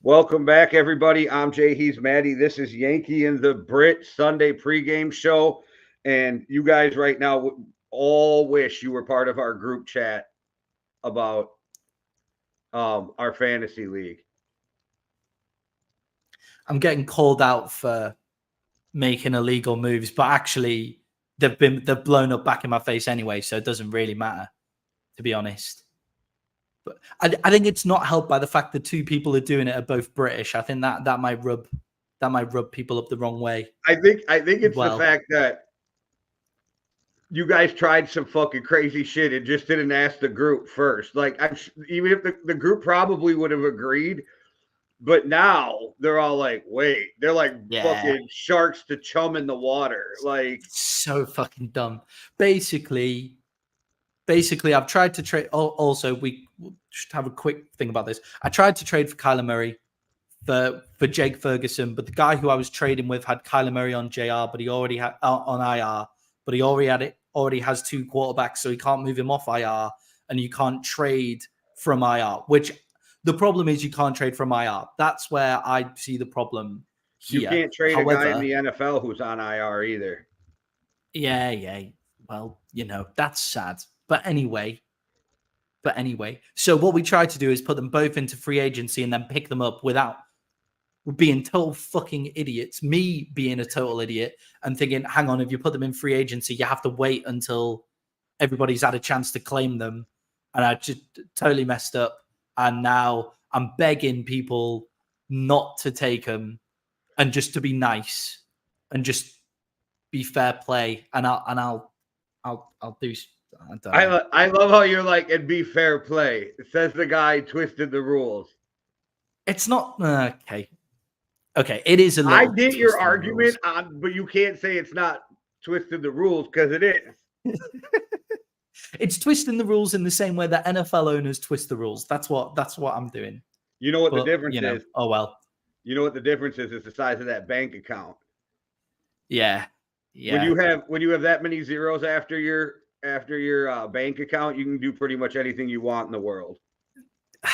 Welcome back, everybody. I'm Jay. He's Maddie. This is Yankee and the Brit Sunday pregame show. And you guys right now all wish you were part of our group chat about our fantasy league. I'm getting called out for making illegal moves, but actually they've blown up back in my face anyway, so it doesn't really matter, to be honest. But I think it's not helped by the fact that two people are doing it are both British. I think that might rub people up the wrong way. I think it's the fact that you guys tried some fucking crazy shit and just didn't ask the group first. Like, even if the group probably would have agreed, but now they're all like, wait, they're like fucking sharks to chum in the water. Like, so fucking dumb. Basically, I've tried to trade. Also, we should have a quick thing about this. I tried to trade for Kyler Murray for Jake Ferguson, but the guy who I was trading with had Kyler Murray on JR, but he already had on IR, but he already has two quarterbacks, so he can't move him off IR, and you can't trade from IR. Which the problem is you can't trade from IR. That's where I see the problem here. You can't trade a guy in the NFL who's on IR either. Yeah. Well, that's sad. But anyway, so what we tried to do is put them both into free agency and then pick them up without being total fucking idiots. Me being a total idiot and thinking, hang on, if you put them in free agency, you have to wait until everybody's had a chance to claim them. And I just totally messed up. And now I'm begging people not to take them and just to be nice and just be fair play. And I'll do. I love how you're like, and be fair play. It says the guy twisted the rules. It's not okay. Okay, it is a little. I get your argument but you can't say it's not twisted the rules because it is. It's twisting the rules in the same way that NFL owners twist the rules. That's what I'm doing. You know what the difference is? Oh well. You know what the difference is? It's the size of that bank account. Yeah. When you have that many zeros after your bank account, you can do pretty much anything you want in the world.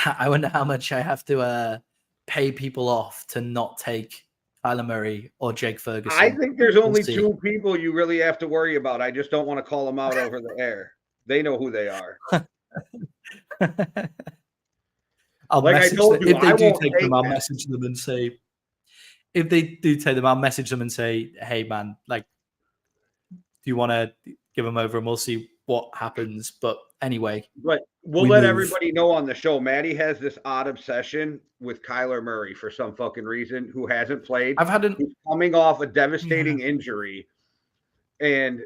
I wonder how much I have to pay people off to not take Kyler Murray or Jake Ferguson. I think there's only two people you really have to worry about. I just don't want to call them out over the air. They know who they are. I'll message them. If they do take them, I'll message them and say, if they do take them, I'll message them and say, hey man, like, do you want to give them over and we'll see what happens. But anyway. But we'll let everybody know on the show. Maddie has this odd obsession with Kyler Murray for some fucking reason, who hasn't played. He's coming off a devastating injury. And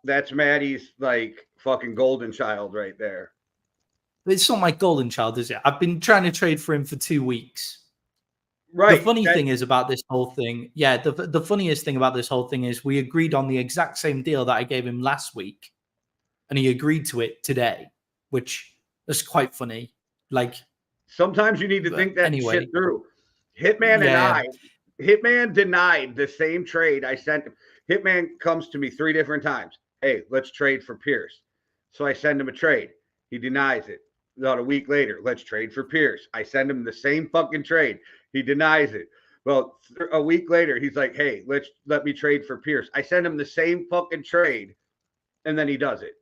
that's Maddie's like fucking golden child right there. It's not my golden child, is it? I've been trying to trade for him for 2 weeks. Right. The funny thing is about this whole thing. Yeah, the funniest thing about this whole thing is we agreed on the exact same deal that I gave him last week, and he agreed to it today, which is quite funny. Like, sometimes you need to think that shit through. Hitman denied the same trade I sent him. Hitman comes to me 3 different times. Hey, let's trade for Pierce. So I send him a trade. He denies it. About a week later, let's trade for Pierce. I send him the same fucking trade. He denies it. Well, a week later, he's like, hey, let me trade for Pierce. I send him the same fucking trade, and then he does it.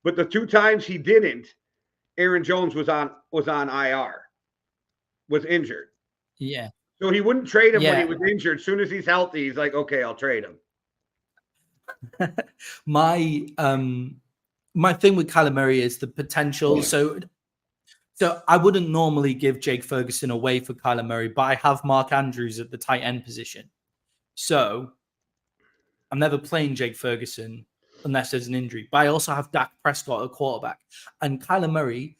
But the 2 times he didn't, Aaron Jones was on IR, was injured. Yeah. So he wouldn't trade him when he was injured. As soon as he's healthy, he's like, okay, I'll trade him. My thing with Kyler Murray is the potential. So I wouldn't normally give Jake Ferguson away for Kyler Murray, but I have Mark Andrews at the tight end position. So I'm never playing Jake Ferguson unless there's an injury. But I also have Dak Prescott at quarterback. And Kyler Murray,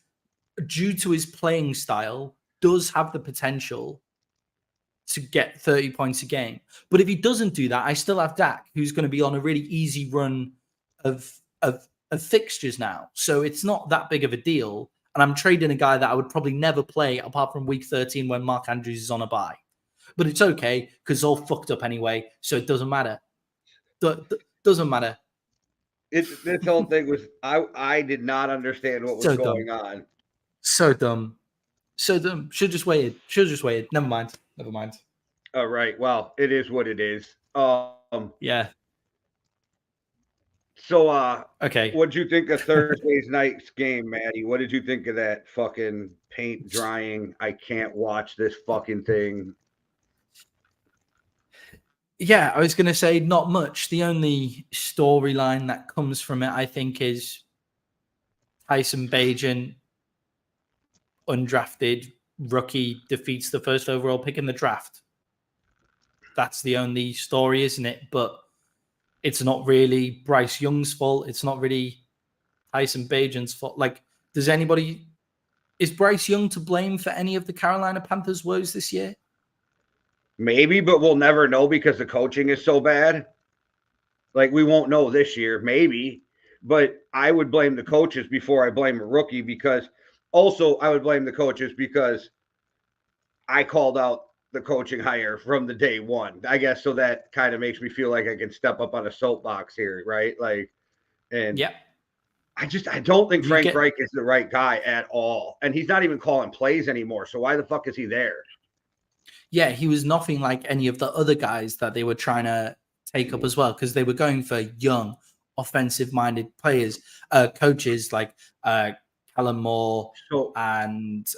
due to his playing style, does have the potential to get 30 points a game. But if he doesn't do that, I still have Dak, who's going to be on a really easy run of fixtures now. So it's not that big of a deal. And I'm trading a guy that I would probably never play apart from week 13 when Mark Andrews is on a bye. But it's okay because it's all fucked up anyway. So it doesn't matter. Doesn't matter. This whole thing was, I did not understand what was going on. So dumb. So should just wait. Should just wait. Never mind. All right. Well, it is what it is. Yeah. So, Okay. what'd you think of Thursday's night's game, Maddie? What did you think of that fucking paint drying? I can't watch this fucking thing. Yeah, I was going to say not much. The only storyline that comes from it, I think, is Tyson Bagent, undrafted rookie, defeats the first overall pick in the draft. That's the only story, isn't it? But it's not really Bryce Young's fault. It's not really Tyson Bagent's fault. Like, is Bryce Young to blame for any of the Carolina Panthers' woes this year? Maybe, but we'll never know because the coaching is so bad. Like, we won't know this year, maybe. But I would blame the coaches before I blame a rookie, because also I would blame the coaches because I called out the coaching hire from the day one, I guess. So that kind of makes me feel like I can step up on a soapbox here, right? Like, and yeah, I don't think Frank Reich is the right guy at all. And he's not even calling plays anymore. So why the fuck is he there? Yeah, he was nothing like any of the other guys that they were trying to take up as well, because they were going for young, offensive-minded players, coaches like Callum Moore and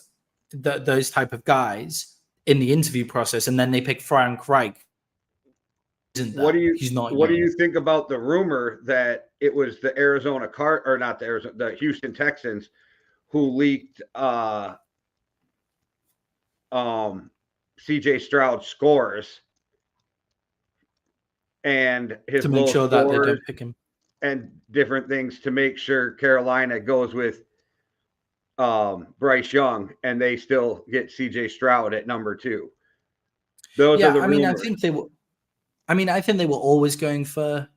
those type of guys in the interview process, and then they picked Frank Reich. What do you think about the rumor that it was the the Houston Texans who leaked CJ Stroud scores and his to make sure that they don't pick him and different things to make sure Carolina goes with Bryce Young, and they still get CJ Stroud at number 2. Those are the rumors. I think they were always going for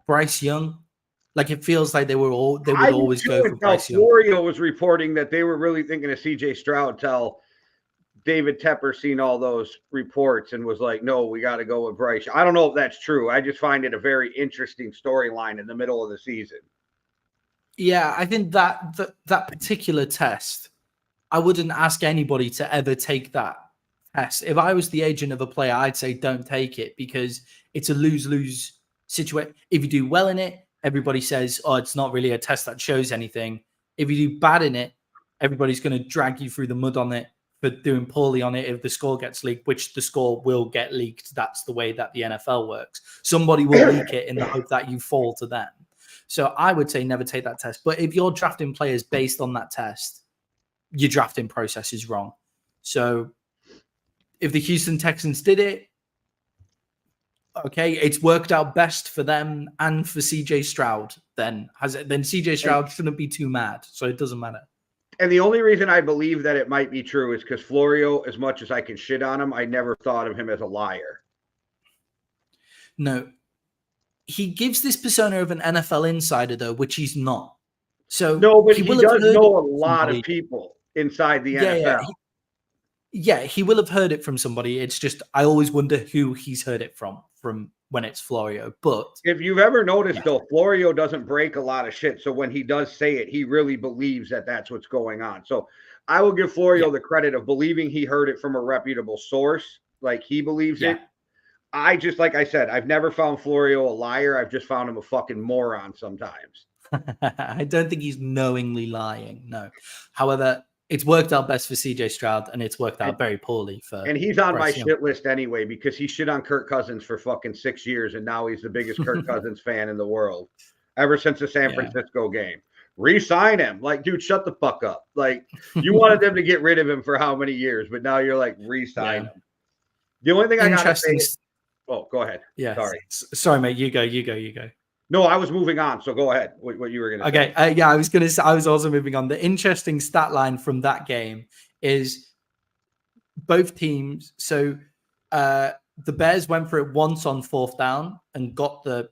Bryce Young. Like, it feels like they would always go for Bryce Young. Florio was reporting that they were really thinking of CJ Stroud till David Tepper seen all those reports and was like, no, we got to go with Bryce. I don't know if that's true. I just find it a very interesting storyline in the middle of the season. Yeah, I think that particular test, I wouldn't ask anybody to ever take that test. If I was the agent of a player, I'd say don't take it, because it's a lose-lose situation. If you do well in it, everybody says, oh, it's not really a test that shows anything. If you do bad in it, everybody's going to drag you through the mud on it for doing poorly on it if the score gets leaked, which the score will get leaked. That's the way that the NFL works. Somebody will leak it in the hope that you fall to them. So I would say never take that test. But if you're drafting players based on that test, your drafting process is wrong. So if the Houston Texans did it, okay, it's worked out best for them and for CJ Stroud. Then CJ Stroud shouldn't be too mad. So it doesn't matter. And the only reason I believe that it might be true is because Florio, as much as I can shit on him, I never thought of him as a liar. No. He gives this persona of an NFL insider, though, which he's not. So no, but he does know a lot of people inside the NFL. He will have heard it from somebody. It's just I always wonder who he's heard it from when it's Florio. But if you've ever noticed, though, Florio doesn't break a lot of shit. So when he does say it, he really believes that that's what's going on. So I will give Florio the credit of believing he heard it from a reputable source. Like, he believes it. I just, like I said, I've never found Florio a liar. I've just found him a fucking moron sometimes. I don't think he's knowingly lying. No. However, it's worked out best for CJ Stroud, and it's worked out very poorly for. And he's on my shit list anyway, because he shit on Kirk Cousins for fucking 6 years, and now he's the biggest Kirk Cousins fan in the world ever since the San Francisco game. Re-sign him. Like, dude, shut the fuck up. Like, you wanted them to get rid of him for how many years, but now you're like, re-sign him. The only thing I got to say is, go ahead. Yeah. Sorry, mate. You go. No, I was moving on. So go ahead. What you were going to say. Okay. I was going to say, I was also moving on. The interesting stat line from that game is both teams. So the Bears went for it once on 4th down and got the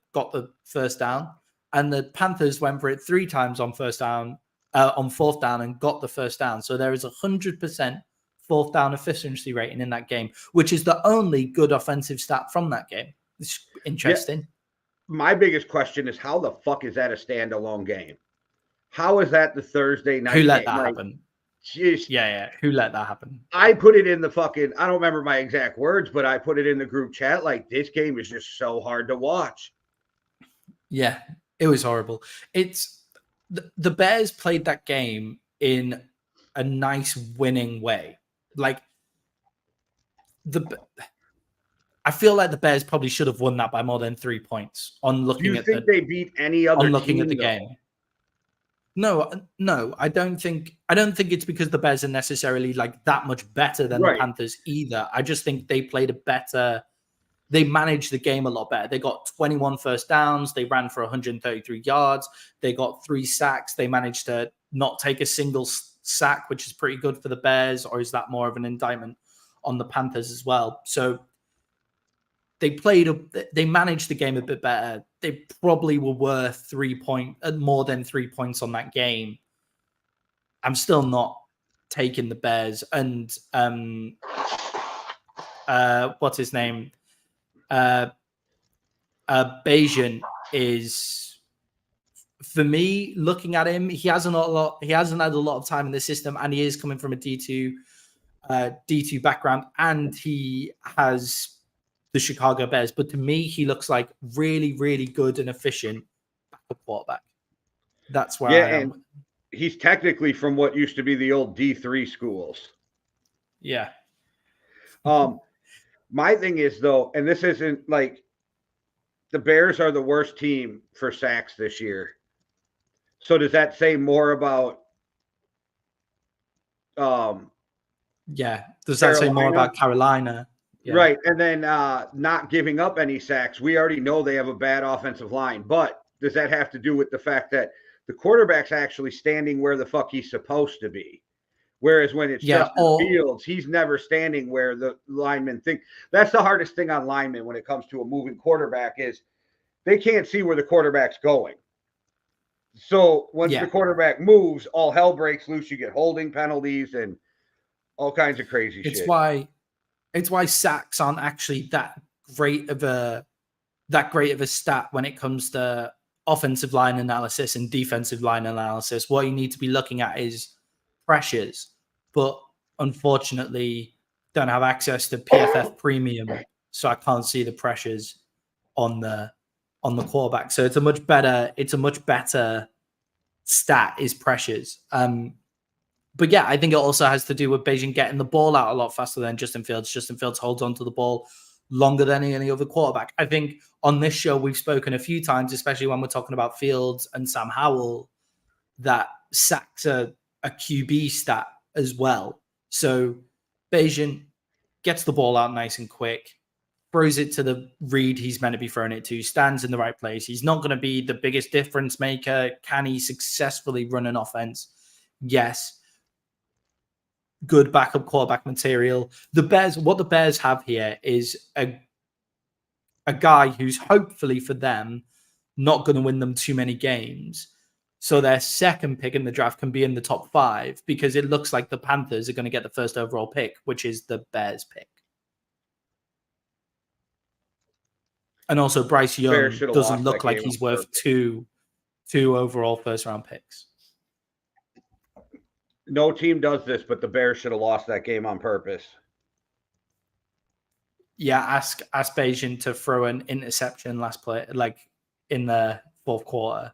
first down. And the Panthers went for it 3 times on 4th down and got the first down. So there is 100% 4th down efficiency rating in that game, which is the only good offensive stat from that game. It's interesting. Yeah. My biggest question is, how the fuck is that a standalone game? How is that the Thursday night game? Who let game? that happen? just Yeah. Who let that happen? I put it in the fucking, I don't remember my exact words, but I put it in the group chat like, this game is just so hard to watch. Yeah, it was horrible. It's the Bears played that game in a nice winning way. Like I feel like the Bears probably should have won that by more than 3 points on Do looking you at think they beat any other looking team at the though? game. No, I don't think it's because the Bears are necessarily like that much better than the Panthers either. I just think they played they managed the game a lot better. They got 21 first downs, they ran for 133 yards, they got 3 sacks, they managed to not take a single sack, which is pretty good for the Bears, or is that more of an indictment on the Panthers as well? So they managed the game a bit better. They probably were worth more than 3 points on that game. I'm still not taking the Bears. And what's his name? Bayesian is, for me, looking at him, he hasn't had a lot of time in the system, and he is coming from a D2 background, and he has the Chicago Bears. But to me, he looks like really, really good and efficient backup quarterback. That's where I am. And he's technically from what used to be the old D3 schools. Yeah. My thing is, though, and this isn't like, the Bears are the worst team for sacks this year. So does that say more about does that say more about Carolina? Yeah. Right. And then not giving up any sacks. We already know they have a bad offensive line, but does that have to do with the fact that the quarterback's actually standing where the fuck he's supposed to be? Whereas when it's Justin Fields, he's never standing where the linemen think. That's the hardest thing on linemen when it comes to a moving quarterback is they can't see where the quarterback's going. So once the quarterback moves, all hell breaks loose. You get holding penalties and all kinds of crazy shit. It's why sacks aren't actually that great of a stat when it comes to offensive line analysis and defensive line analysis. What you need to be looking at is pressures, but unfortunately don't have access to PFF Premium, so I can't see the pressures on the quarterback. So it's a much better stat is pressures. But yeah, I think it also has to do with Beijing getting the ball out a lot faster than Justin Fields. Justin Fields holds onto the ball longer than any other quarterback. I think on this show, we've spoken a few times, especially when we're talking about Fields and Sam Howell, that sacks are a QB stat as well. So Beijing gets the ball out nice and quick, throws it to the read he's meant to be throwing it to, stands in the right place. He's not going to be the biggest difference maker. Can he successfully run an offense? Yes. Good backup quarterback material. What the Bears have here is a guy who's hopefully for them not going to win them too many games. So their second pick in the draft can be in the top 5 because it looks like the Panthers are going to get the first overall pick, which is the Bears pick. And also Bryce Young doesn't look like he's worth two overall first round picks. No team does this, but the Bears should have lost that game on purpose. Yeah, ask Bayesian to throw an interception last play, like in the fourth quarter.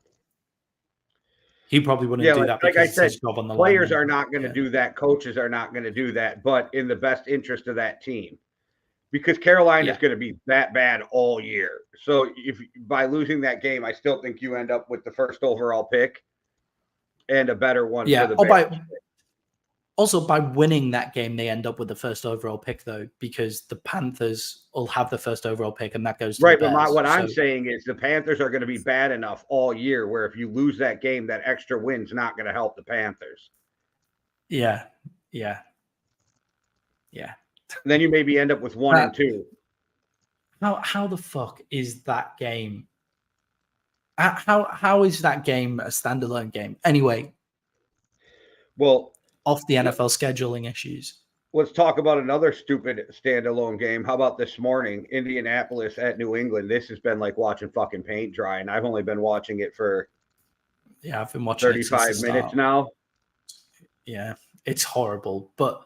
He probably wouldn't do that because like I said, his job on the players are not going to do that. Coaches are not going to do that, but in the best interest of that team. Because Carolina is going to be that bad all year. So if by losing that game, I still think you end up with the first overall pick and a better one for the Bears. Also, by winning that game, they end up with the first overall pick, though, because the Panthers will have the first overall pick, and that goes to the Bears. But what I'm saying is the Panthers are going to be bad enough all year where if you lose that game, that extra win's not going to help the Panthers. Yeah. Then you maybe end up with 1 and 2. How the fuck is that game? How is that game a standalone game? Anyway, well, off the NFL scheduling issues. Let's talk about another stupid standalone game. How about this morning, Indianapolis at New England? This has been like watching fucking paint dry, and I've only been watching it for I've been watching 35 minutes now. Yeah, It's horrible. But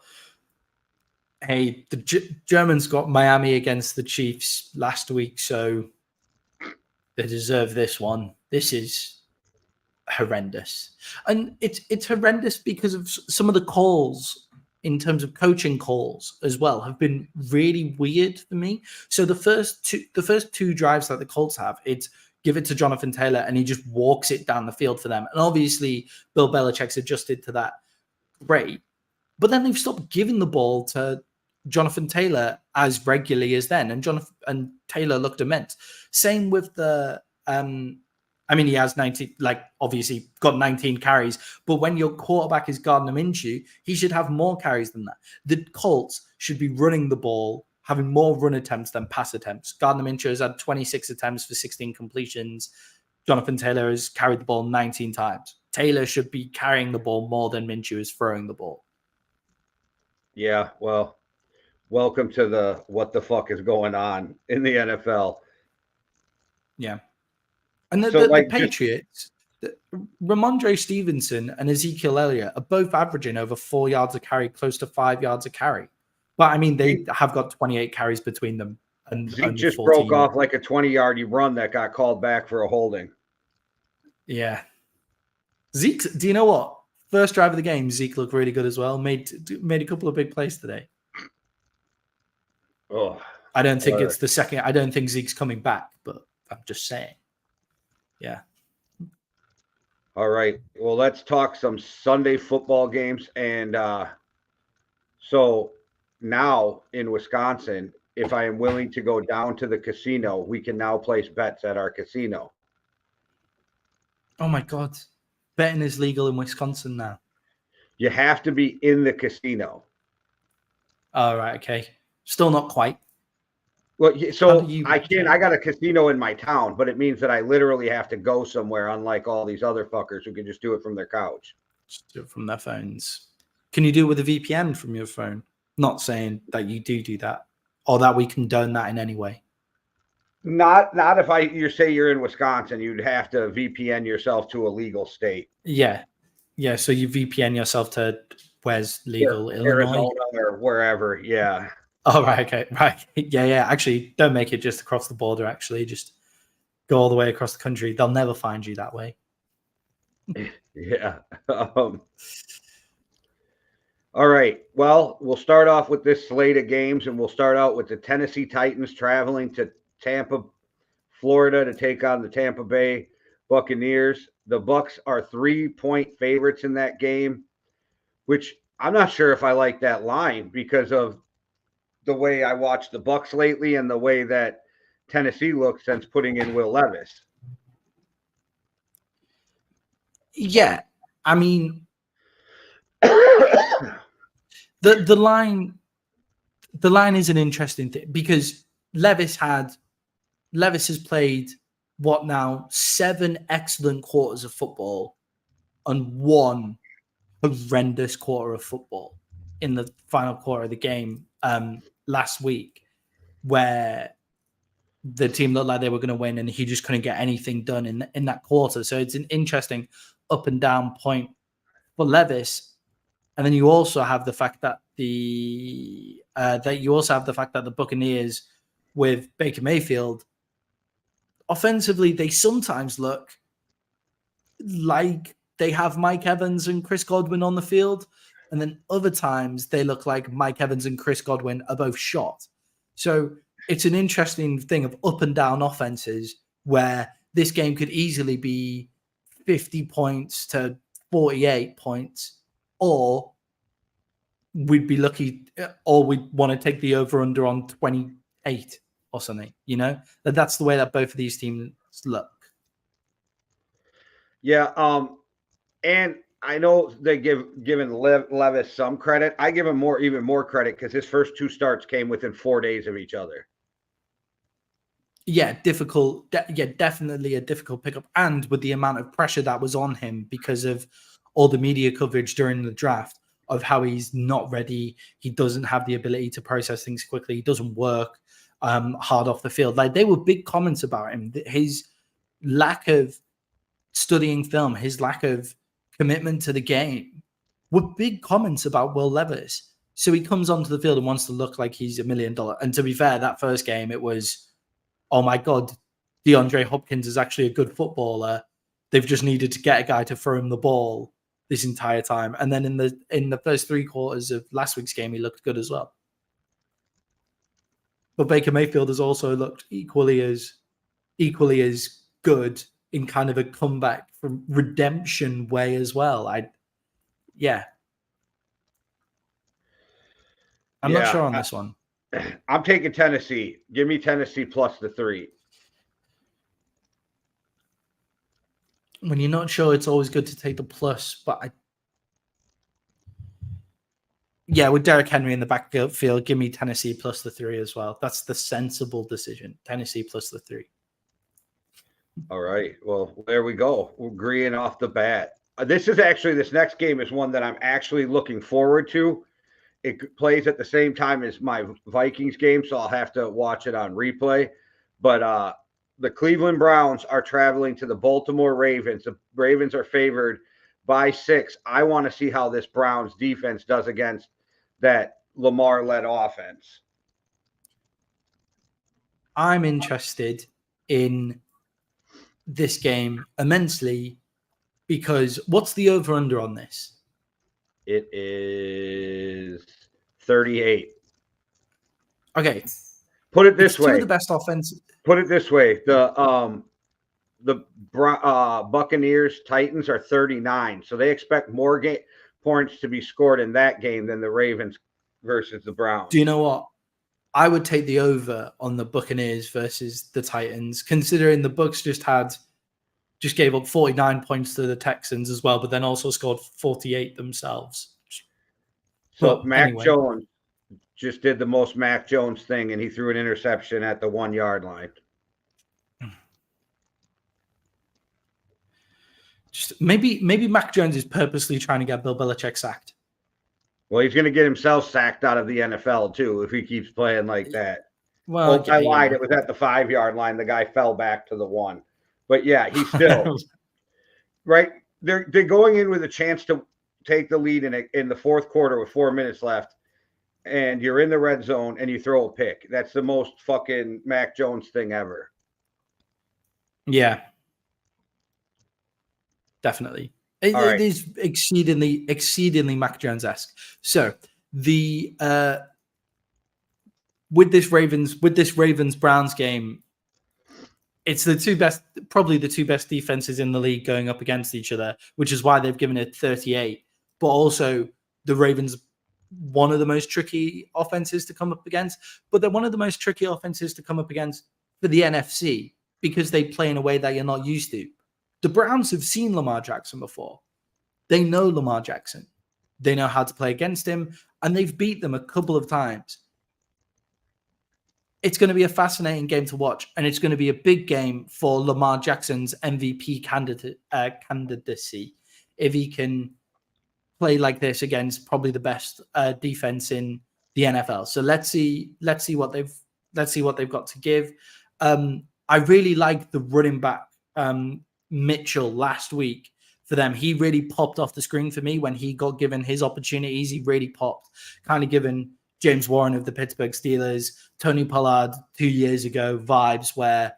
hey, the Germans got Miami against the Chiefs last week, so they deserve this one. This is horrendous. And it's horrendous because of some of the calls in terms of coaching calls as well have been really weird for me. So the first two drives that the Colts have, it's give it to Jonathan Taylor and he just walks it down the field for them. And obviously Bill Belichick's adjusted to that. Great. But then they've stopped giving the ball to Jonathan Taylor as regularly as then. And Taylor looked immense. Same with the he has 19, obviously got 19 carries, but when your quarterback is Gardner Minshew, he should have more carries than that. The Colts should be running the ball, having more run attempts than pass attempts. Gardner Minshew has had 26 attempts for 16 completions. Jonathan Taylor has carried the ball 19 times. Taylor should be carrying the ball more than Minshew is throwing the ball. Yeah, well, welcome to the what the fuck is going on in the NFL. Yeah. And the Patriots, Ramondre Stevenson and Ezekiel Elliott are both averaging over 4 yards a carry, close to 5 yards a carry. But I mean, they have got 28 carries between them. And Zeke just broke off like a 20-yard run that got called back for a holding. Yeah. Zeke, do you know what? First drive of the game, Zeke looked really good as well. Made a couple of big plays today. Oh, I don't think it's the second. I don't think Zeke's coming back, but I'm just saying. Yeah. All right. Well, let's talk some Sunday football games. And so now in Wisconsin, if I am willing to go down to the casino, we can now place bets at our casino. Oh, my God. Betting is legal in Wisconsin now. You have to be in the casino. All right. Okay. Still not quite. Well, so I got a casino in my town, but it means that I literally have to go somewhere, unlike all these other fuckers who can just do it from their couch. Just do it from their phones. Can you do it with a VPN from your phone? Not saying that you do that or that we condone that in any way. Not if you say you're in Wisconsin, you'd have to VPN yourself to a legal state. Yeah. Yeah. So you VPN yourself to where's legal, Illinois? Arizona or wherever. Yeah. Oh, right. Okay. Right. Yeah. Actually, don't make it just across the border. Actually, just go all the way across the country. They'll never find you that way. Yeah. All right. Well, we'll start off with this slate of games, and we'll start out with the Tennessee Titans traveling to Tampa, Florida to take on the Tampa Bay Buccaneers. The Bucs are 3-point favorites in that game, which I'm not sure if I like that line because of the way I watched the Bucs lately and the way that Tennessee looks since putting in Will Levis. Yeah. I mean, the line is an interesting thing because Levis has played 7 excellent quarters of football and 1 horrendous quarter of football in the final quarter of the game last week, where the team looked like they were going to win and he just couldn't get anything done in that quarter. So it's an interesting up and down point for Levis. And then you also have the fact that the Buccaneers with Baker Mayfield, offensively, they sometimes look like they have Mike Evans and Chris Godwin on the field. And then other times they look like Mike Evans and Chris Godwin are both shot. So it's an interesting thing of up and down offenses where this game could easily be 50 points to 48 points, or we'd be lucky, or we'd want to take the over-under on 28 or something, That's the way that both of these teams look. Yeah, and I know they given Levis some credit. I give him even more credit because his first 2 starts came within 4 days of each other. Yeah, difficult. Definitely a difficult pickup, and with the amount of pressure that was on him because of all the media coverage during the draft of how he's not ready, he doesn't have the ability to process things quickly, he doesn't work hard off the field. Like, they were big comments about him. His lack of studying film, his lack of commitment to the game were big comments about Will Levis. So he comes onto the field and wants to look like he's $1 million. And to be fair, that first game, it was, oh my God, DeAndre Hopkins is actually a good footballer. They've just needed to get a guy to throw him the ball this entire time. And then in the first 3 quarters of last week's game, he looked good as well. But Baker Mayfield has also looked equally as good in kind of a comeback from redemption way as well. I'm not sure on this one. I'm taking Tennessee. Give me Tennessee plus the 3. When you're not sure, it's always good to take the plus. But with Derrick Henry in the backfield, give me Tennessee plus the 3 as well. That's the sensible decision. Tennessee plus the 3. All right. Well, there we go. We're agreeing off the bat. This next game is one that I'm actually looking forward to. It plays at the same time as my Vikings game, so I'll have to watch it on replay. But the Cleveland Browns are traveling to the Baltimore Ravens. The Ravens are favored by 6. I want to see how this Browns defense does against that Lamar-led offense. I'm interested in this game immensely because what's the over-under on this? It is 38. Okay. Put it this way. Two of the best offense. Put it this way. The Buccaneers Titans are 39, so they expect more points to be scored in that game than the Ravens versus the Browns. Do you know what? I would take the over on the Buccaneers versus the Titans, considering the Bucs just gave up 49 points to the Texans as well, but then also scored 48 themselves. So Mac Jones just did the most Mac Jones thing, and he threw an interception at the 1-yard line. Just maybe Mac Jones is purposely trying to get Bill Belichick sacked. Well, he's going to get himself sacked out of the NFL, too, if he keeps playing like that. Well, I lied. It was at the 5-yard line. The guy fell back to the 1. But, yeah, he's still – right? They're going in with a chance to take the lead in the fourth quarter with 4 minutes left, and you're in the red zone, and you throw a pick. That's the most fucking Mac Jones thing ever. Yeah. Definitely. It is exceedingly Mac Jones-esque. So with this Ravens Browns game, it's probably the two best defenses in the league going up against each other, which is why they've given it 38. But also the Ravens, one of the most tricky offenses to come up against, but they're one of the most tricky offenses to come up against for the NFC because they play in a way that you're not used to. The Browns have seen Lamar Jackson before. They know Lamar Jackson. They know how to play against him, and they've beat them a couple of times. It's going to be a fascinating game to watch, and it's going to be a big game for Lamar Jackson's MVP candidacy if he can play like this against probably the best defense in the NFL. So let's see what they've got to give. I really like the running back Mitchell last week for them. He really popped off the screen for me when he got given his opportunities. He really popped, kind of given James Warren of the Pittsburgh Steelers, Tony Pollard 2 years ago vibes where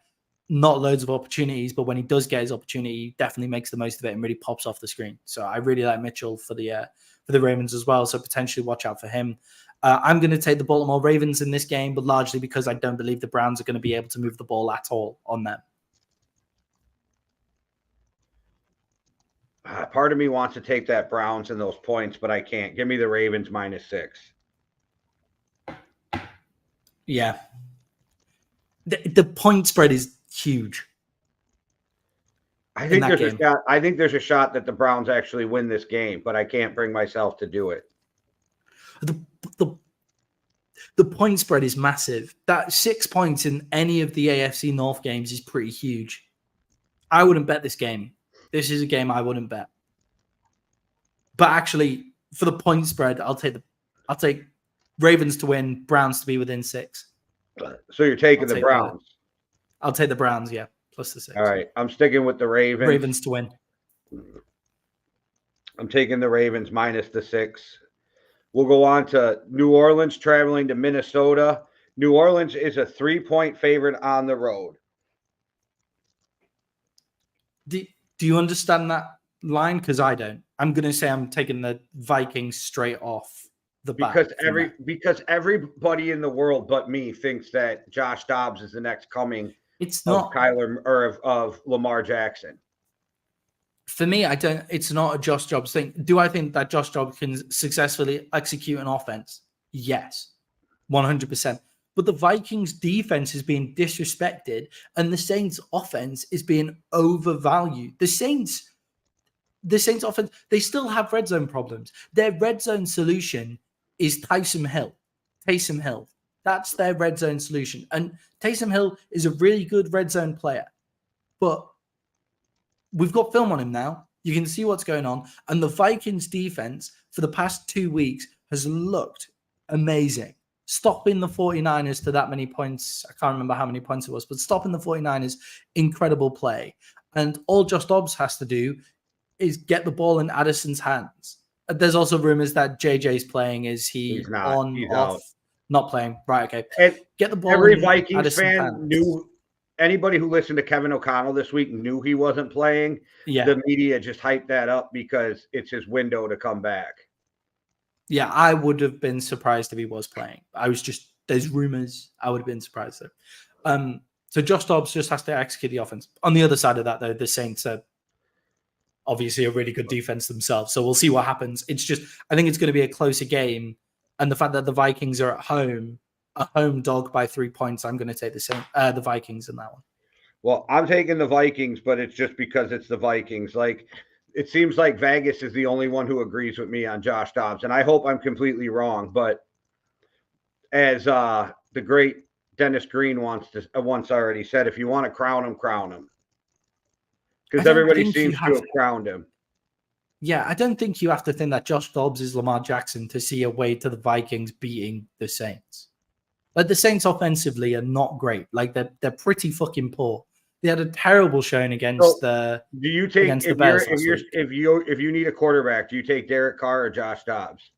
not loads of opportunities, but when he does get his opportunity, he definitely makes the most of it and really pops off the screen. So I really like Mitchell for the Ravens as well. So potentially watch out for him. I'm going to take the Baltimore Ravens in this game, but largely because I don't believe the Browns are going to be able to move the ball at all on them. Part of me wants to take that Browns and those points, but I can't. Give me the Ravens -6. Yeah. The point spread is huge. I think there's a shot that the Browns actually win this game, but I can't bring myself to do it. The point spread is massive. That 6 points in any of the AFC North games is pretty huge. I wouldn't bet this game. This is a game I wouldn't bet. But actually, for the point spread, I'll take Ravens to win, Browns to be within 6. So you're taking the Browns? I'll take the Browns, yeah, plus the 6. All right, I'm sticking with the Ravens. Ravens to win. I'm taking the Ravens minus the 6. We'll go on to New Orleans traveling to Minnesota. New Orleans is a 3-point favorite on the road. Do you understand that line? Because I don't. I'm going to say I'm taking the Vikings straight off the bat. Because everybody in the world but me thinks that Josh Dobbs is the next coming of Kyler or of Lamar Jackson. For me, I don't. It's not a Josh Dobbs thing. Do I think that Josh Dobbs can successfully execute an offense? Yes, 100%. But the Vikings defense is being disrespected and the Saints offense is being overvalued. The Saints offense, they still have red zone problems. Their red zone solution is Taysom Hill. That's their red zone solution. And Taysom Hill is a really good red zone player. But we've got film on him now. You can see what's going on. And the Vikings defense for the past 2 weeks has looked amazing. Stopping the 49ers to that many points. I can't remember how many points it was, but stopping the 49ers, incredible play. And all Josh Dobbs has to do is get the ball in Addison's hands. There's also rumors that JJ's playing. Is he's off? Out. Not playing. Right, okay. And get the ball every in Vikings Addison's fan hands. knew. Anybody who listened to Kevin O'Connell this week knew he wasn't playing. Yeah. The media just hyped that up because it's his window to come back. Yeah, I would have been surprised if he was playing. There's rumors. I would have been surprised though. So Josh Dobbs just has to execute the offense. On the other side of that, though, the Saints are obviously a really good defense themselves. So we'll see what happens. It's just, I think it's going to be a closer game. And the fact that the Vikings are at home, a home dog by 3 points, I'm going to take the Vikings in that one. Well, I'm taking the Vikings, but it's just because it's the Vikings. Like, it seems like Vegas is the only one who agrees with me on Josh Dobbs, and I hope I'm completely wrong. But as the great Dennis Green once already said, if you want to crown him, crown him, because everybody seems to have crowned him. Yeah, I don't think you have to think that Josh Dobbs is Lamar Jackson to see a way to the Vikings beating the Saints. Like, the Saints offensively are not great. Like, they're pretty fucking poor. They had a terrible showing against the. Do you take if you need a quarterback? Do you take Derek Carr or Josh Dobbs?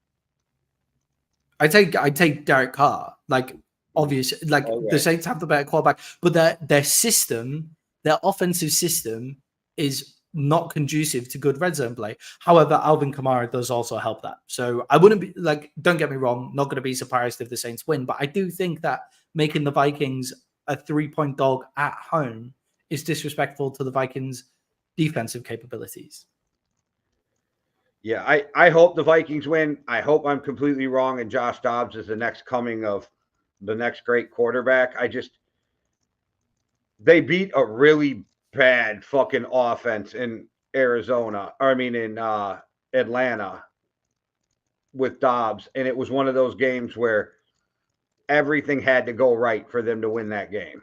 I take Derek Carr. Like, obviously, the Saints have the better quarterback, but their system, their offensive system, is not conducive to good red zone play. However, Alvin Kamara does also help that. So I wouldn't be don't get me wrong, not going to be surprised if the Saints win, but I do think that making the Vikings a 3-point dog at home is disrespectful to the Vikings' defensive capabilities. Yeah, I hope the Vikings win. I hope I'm completely wrong and Josh Dobbs is the next coming of the next great quarterback. They beat a really bad fucking offense in Atlanta with Dobbs. And it was one of those games where everything had to go right for them to win that game.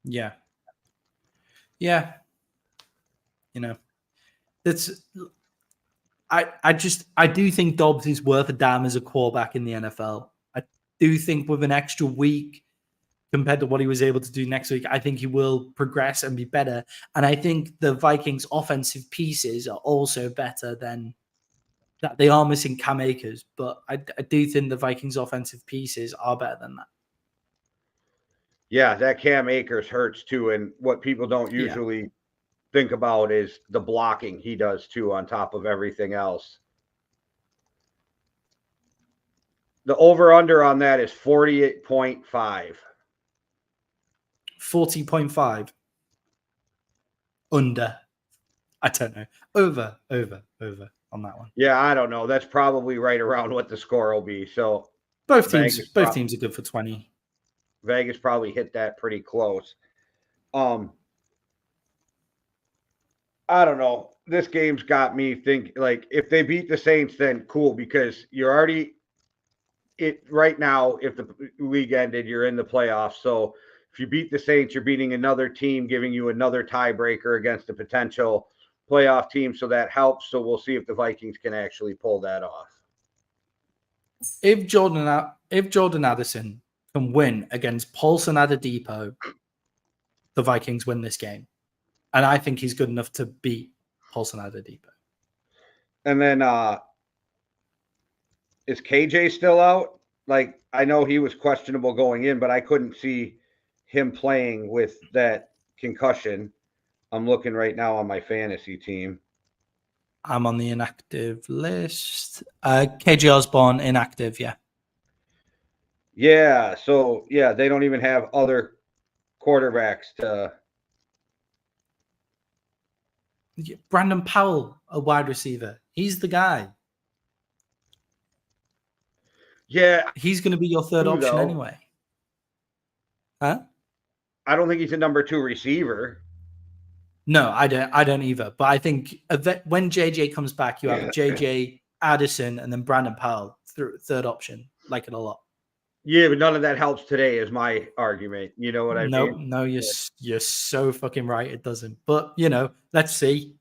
Yeah. Yeah. I do think Dobbs is worth a damn as a quarterback in the NFL. I do think with an extra week compared to what he was able to do next week, I think he will progress and be better. And I think the Vikings offensive pieces are also better than that. They are missing Cam Akers, but I do think the Vikings offensive pieces are better than that. Yeah, that Cam Akers hurts too. And what people don't usually think about is the blocking he does too on top of everything else. The over-under on that is 48.5. 40.5. Under. I don't know. Over on that one. Yeah, I don't know. That's probably right around what the score will be. So both teams are good for 20. Vegas probably hit that pretty close. I don't know. This game's got me thinking, like, if they beat the Saints, then cool, because you're already right now, if the league ended, you're in the playoffs. So if you beat the Saints, you're beating another team, giving you another tiebreaker against a potential playoff team. So that helps. So we'll see if the Vikings can actually pull that off. If Jordan Addison can win against Paulson Adedipo, the Vikings win this game. And I think he's good enough to beat Paulson Adedipo. And then is KJ still out? Like, I know he was questionable going in, but I couldn't see him playing with that concussion. I'm looking right now on my fantasy team. I'm on the inactive list. KJ Osborne, inactive, yeah. Yeah, so, yeah, they don't even have other quarterbacks to... Brandon Powell, a wide receiver. He's the guy. Yeah. He's going to be your third option anyway. Huh? I don't think he's a number 2 receiver. No, I don't either. But I think when JJ comes back, you have JJ, Addison, and then Brandon Powell, third option. Like it a lot. Yeah, but none of that helps today is my argument. You know what I mean? No, you're so fucking right. It doesn't. But, let's see.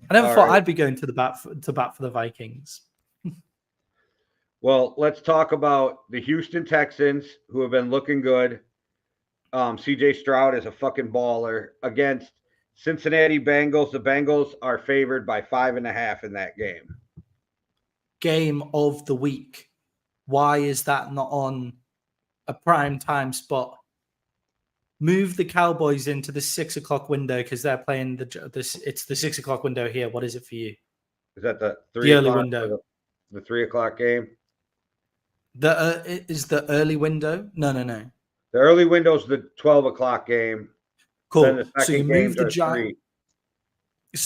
I never thought I'd be going to bat for the Vikings. Well, let's talk about the Houston Texans, who have been looking good. CJ Stroud is a fucking baller against Cincinnati Bengals. The Bengals are favored by 5.5 in that game. Game of the week. Why is that not on a prime time spot? Move the Cowboys into the 6 o'clock window because they're playing this. It's the 6 o'clock window here. What is it for you? Is that the early window? The 3 o'clock game. Is the early window? No. The early window is the 12 o'clock game. Cool. So you move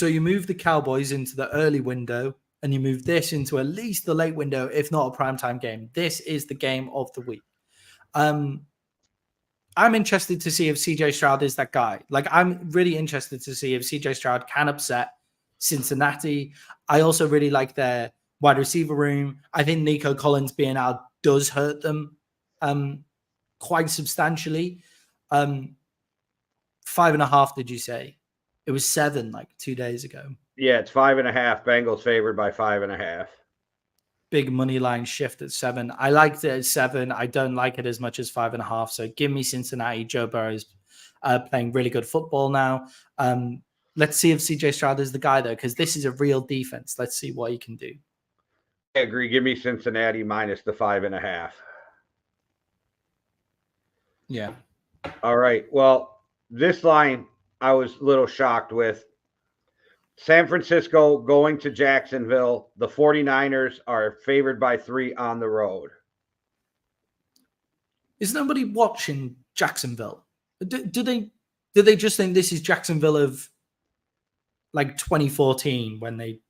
you move the Cowboys into the early window, and you move this into at least the late window, if not a primetime game. This is the game of the week. I'm interested to see if CJ Stroud is that guy. Like, I'm really interested to see if CJ Stroud can upset Cincinnati. I also really like their wide receiver room. I think Nico Collins being out does hurt them quite substantially. 5.5, did you say? It was 7 like 2 days ago. Yeah, it's 5.5. Bengals favored by 5.5. Big money line shift at 7. I liked it at 7. I don't like it as much as 5.5. So give me Cincinnati. Joe Burrow's playing really good football now. Let's see if CJ Stroud is the guy, though, because this is a real defense. Let's see what he can do. I agree. Give me Cincinnati minus the 5.5. Yeah. All right. Well, this line I was a little shocked with. San Francisco going to Jacksonville. The 49ers are favored by 3 on the road. Is nobody watching Jacksonville? Do they just think this is Jacksonville of like 2014 when they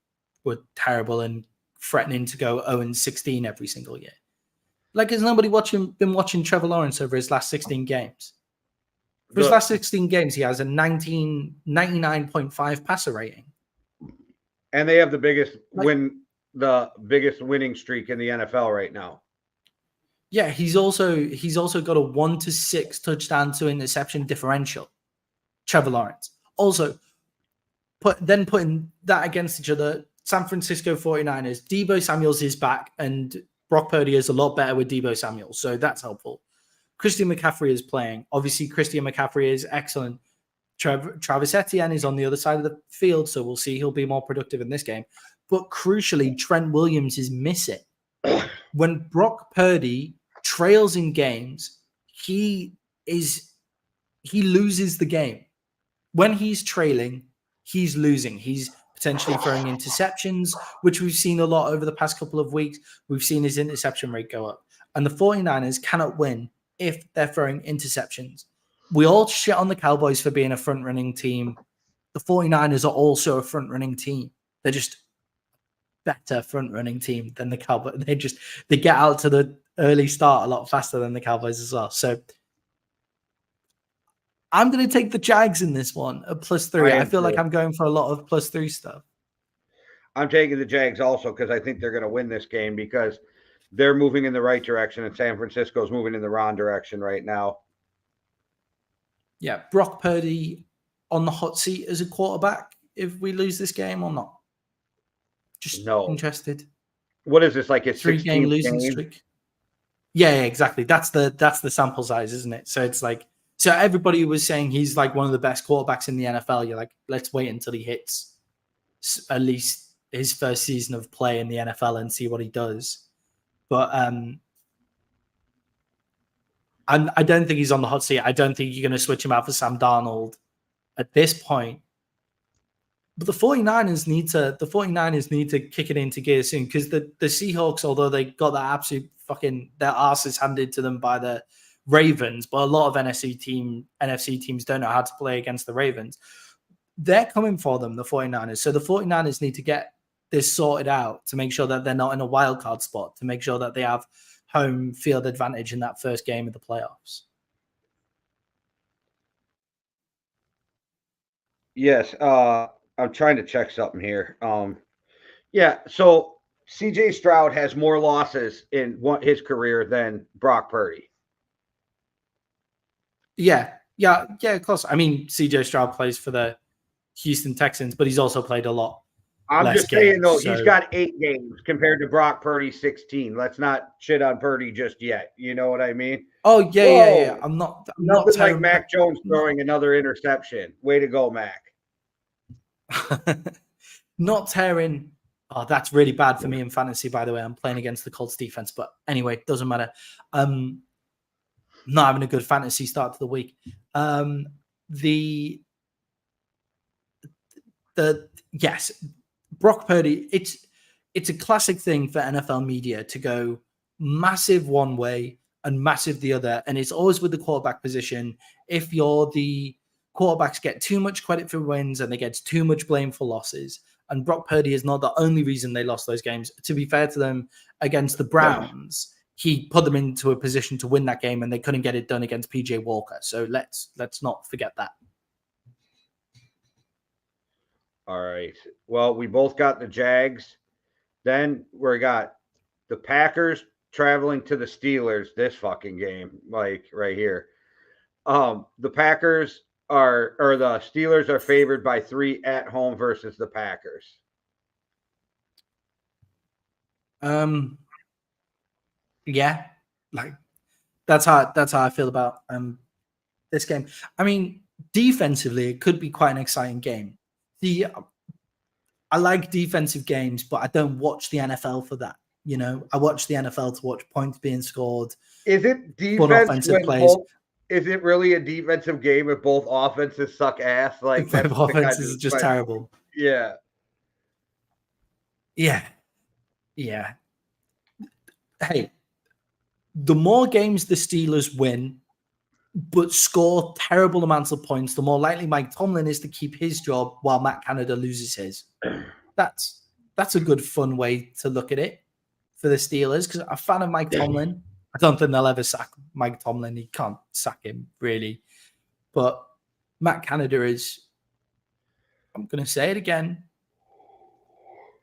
were terrible and threatening to go 0-16 every single year? Like, has nobody been watching Trevor Lawrence over his last 16 games? For his last 16 games, he has a 99.5 passer rating. And they have the biggest winning streak in the NFL right now. Yeah, he's also got a 1-6 touchdown to interception differential. Trevor Lawrence. Also, putting that against each other, San Francisco 49ers, Deebo Samuels is back, and Brock Purdy is a lot better with Deebo Samuel, so that's helpful. Christian McCaffrey is playing. Obviously, Christian McCaffrey is excellent. Travis Etienne is on the other side of the field, so we'll see. He'll be more productive in this game. But crucially, Trent Williams is missing. When Brock Purdy trails in games, he loses the game. When he's trailing, he's losing. He's potentially throwing interceptions, which we've seen a lot over the past couple of weeks. We've seen his interception rate go up. And the 49ers cannot win if they're throwing interceptions. We all shit on the Cowboys for being a front-running team. The 49ers are also a front-running team. They're just better front-running team than the Cowboys. They get out to the early start a lot faster than the Cowboys as well. So I'm going to take the Jags in this one at +3. I feel like I'm going for a lot of +3 stuff. I'm taking the Jags also because I think they're going to win this game because they're moving in the right direction and San Francisco's moving in the wrong direction right now. Yeah, Brock Purdy on the hot seat as a quarterback if we lose this game or not? Just interested. What is this, like a 3-game losing streak? Yeah, exactly. That's the sample size, isn't it? So it's like, so everybody was saying he's like one of the best quarterbacks in the NFL. You're like, let's wait until he hits at least his first season of play in the NFL and see what he does. But I don't think he's on the hot seat. I don't think you're going to switch him out for Sam Darnold at this point. But the 49ers need to kick it into gear soon, because the Seahawks, although they got that absolute fucking their asses handed to them by the Ravens, but a lot of NFC teams don't know how to play against the Ravens. They're coming for them, the 49ers. So the 49ers need to get this sorted out to make sure that they're not in a wild card spot, to make sure that they have home field advantage in that first game of the playoffs. Yes, I'm trying to check something here. Yeah, so CJ Stroud has more losses in his career than Brock Purdy. Yeah, of course. I mean, CJ Stroud plays for the Houston Texans, but he's also played a lot. I'm just saying, though, he's got 8 games compared to Brock Purdy's 16. Let's not shit on Purdy just yet. You know what I mean? Oh, yeah. I'm not like Mac Jones throwing another interception. Way to go, Mac. Not tearing. Oh, that's really bad for me in fantasy, by the way. I'm playing against the Colts defense, but anyway, doesn't matter. Not having a good fantasy start to the week. Yes, Brock Purdy. It's a classic thing for NFL media to go massive one way and massive the other, and it's always with the quarterback position. If you're the quarterbacks get too much credit for wins and they get too much blame for losses. And Brock Purdy is not the only reason they lost those games. To be fair to them, against the Browns, he put them into a position to win that game, and they couldn't get it done against PJ Walker. So let's not forget that. All right. Well, we both got the Jags. Then we got the Packers traveling to the Steelers. This fucking game, like right here. The Packers the Steelers are favored by 3 at home versus the Packers. Yeah, like that's how I feel about this game. I mean, defensively, it could be quite an exciting game. I like defensive games, but I don't watch the NFL for that. You know, I watch the NFL to watch points being scored. Is it defense when plays? Is it really a defensive game if both offenses suck ass? Like both offenses are just terrible. Yeah. Hey, the more games the Steelers win, but score terrible amounts of points, the more likely Mike Tomlin is to keep his job while Matt Canada loses his. That's a good, fun way to look at it for the Steelers, because I'm a fan of Mike Tomlin. I don't think they'll ever sack Mike Tomlin. He can't sack him, really. But Matt Canada is, I'm going to say it again,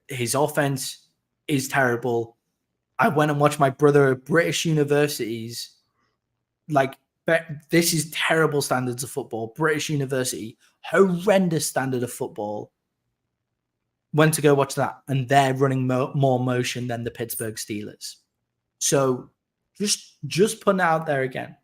his offense is terrible. I went and watched my brother at British universities. Like, this is terrible standards of football. British University, horrendous standard of football. Went to go watch that, and they're running more motion than the Pittsburgh Steelers. So just putting it out there again.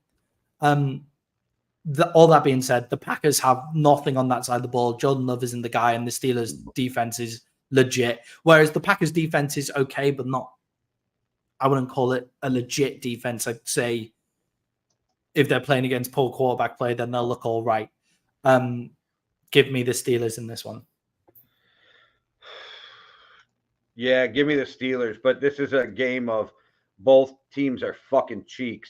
All that being said, the Packers have nothing on that side of the ball. Jordan Love isn't the guy, and the Steelers' defense is legit. Whereas the Packers' defense is okay, but not, I wouldn't call it a legit defense. I'd say if they're playing against poor quarterback play, then they'll look all right. Give me the Steelers in this one. Yeah, give me the Steelers, but this is a game of both teams are fucking cheeks.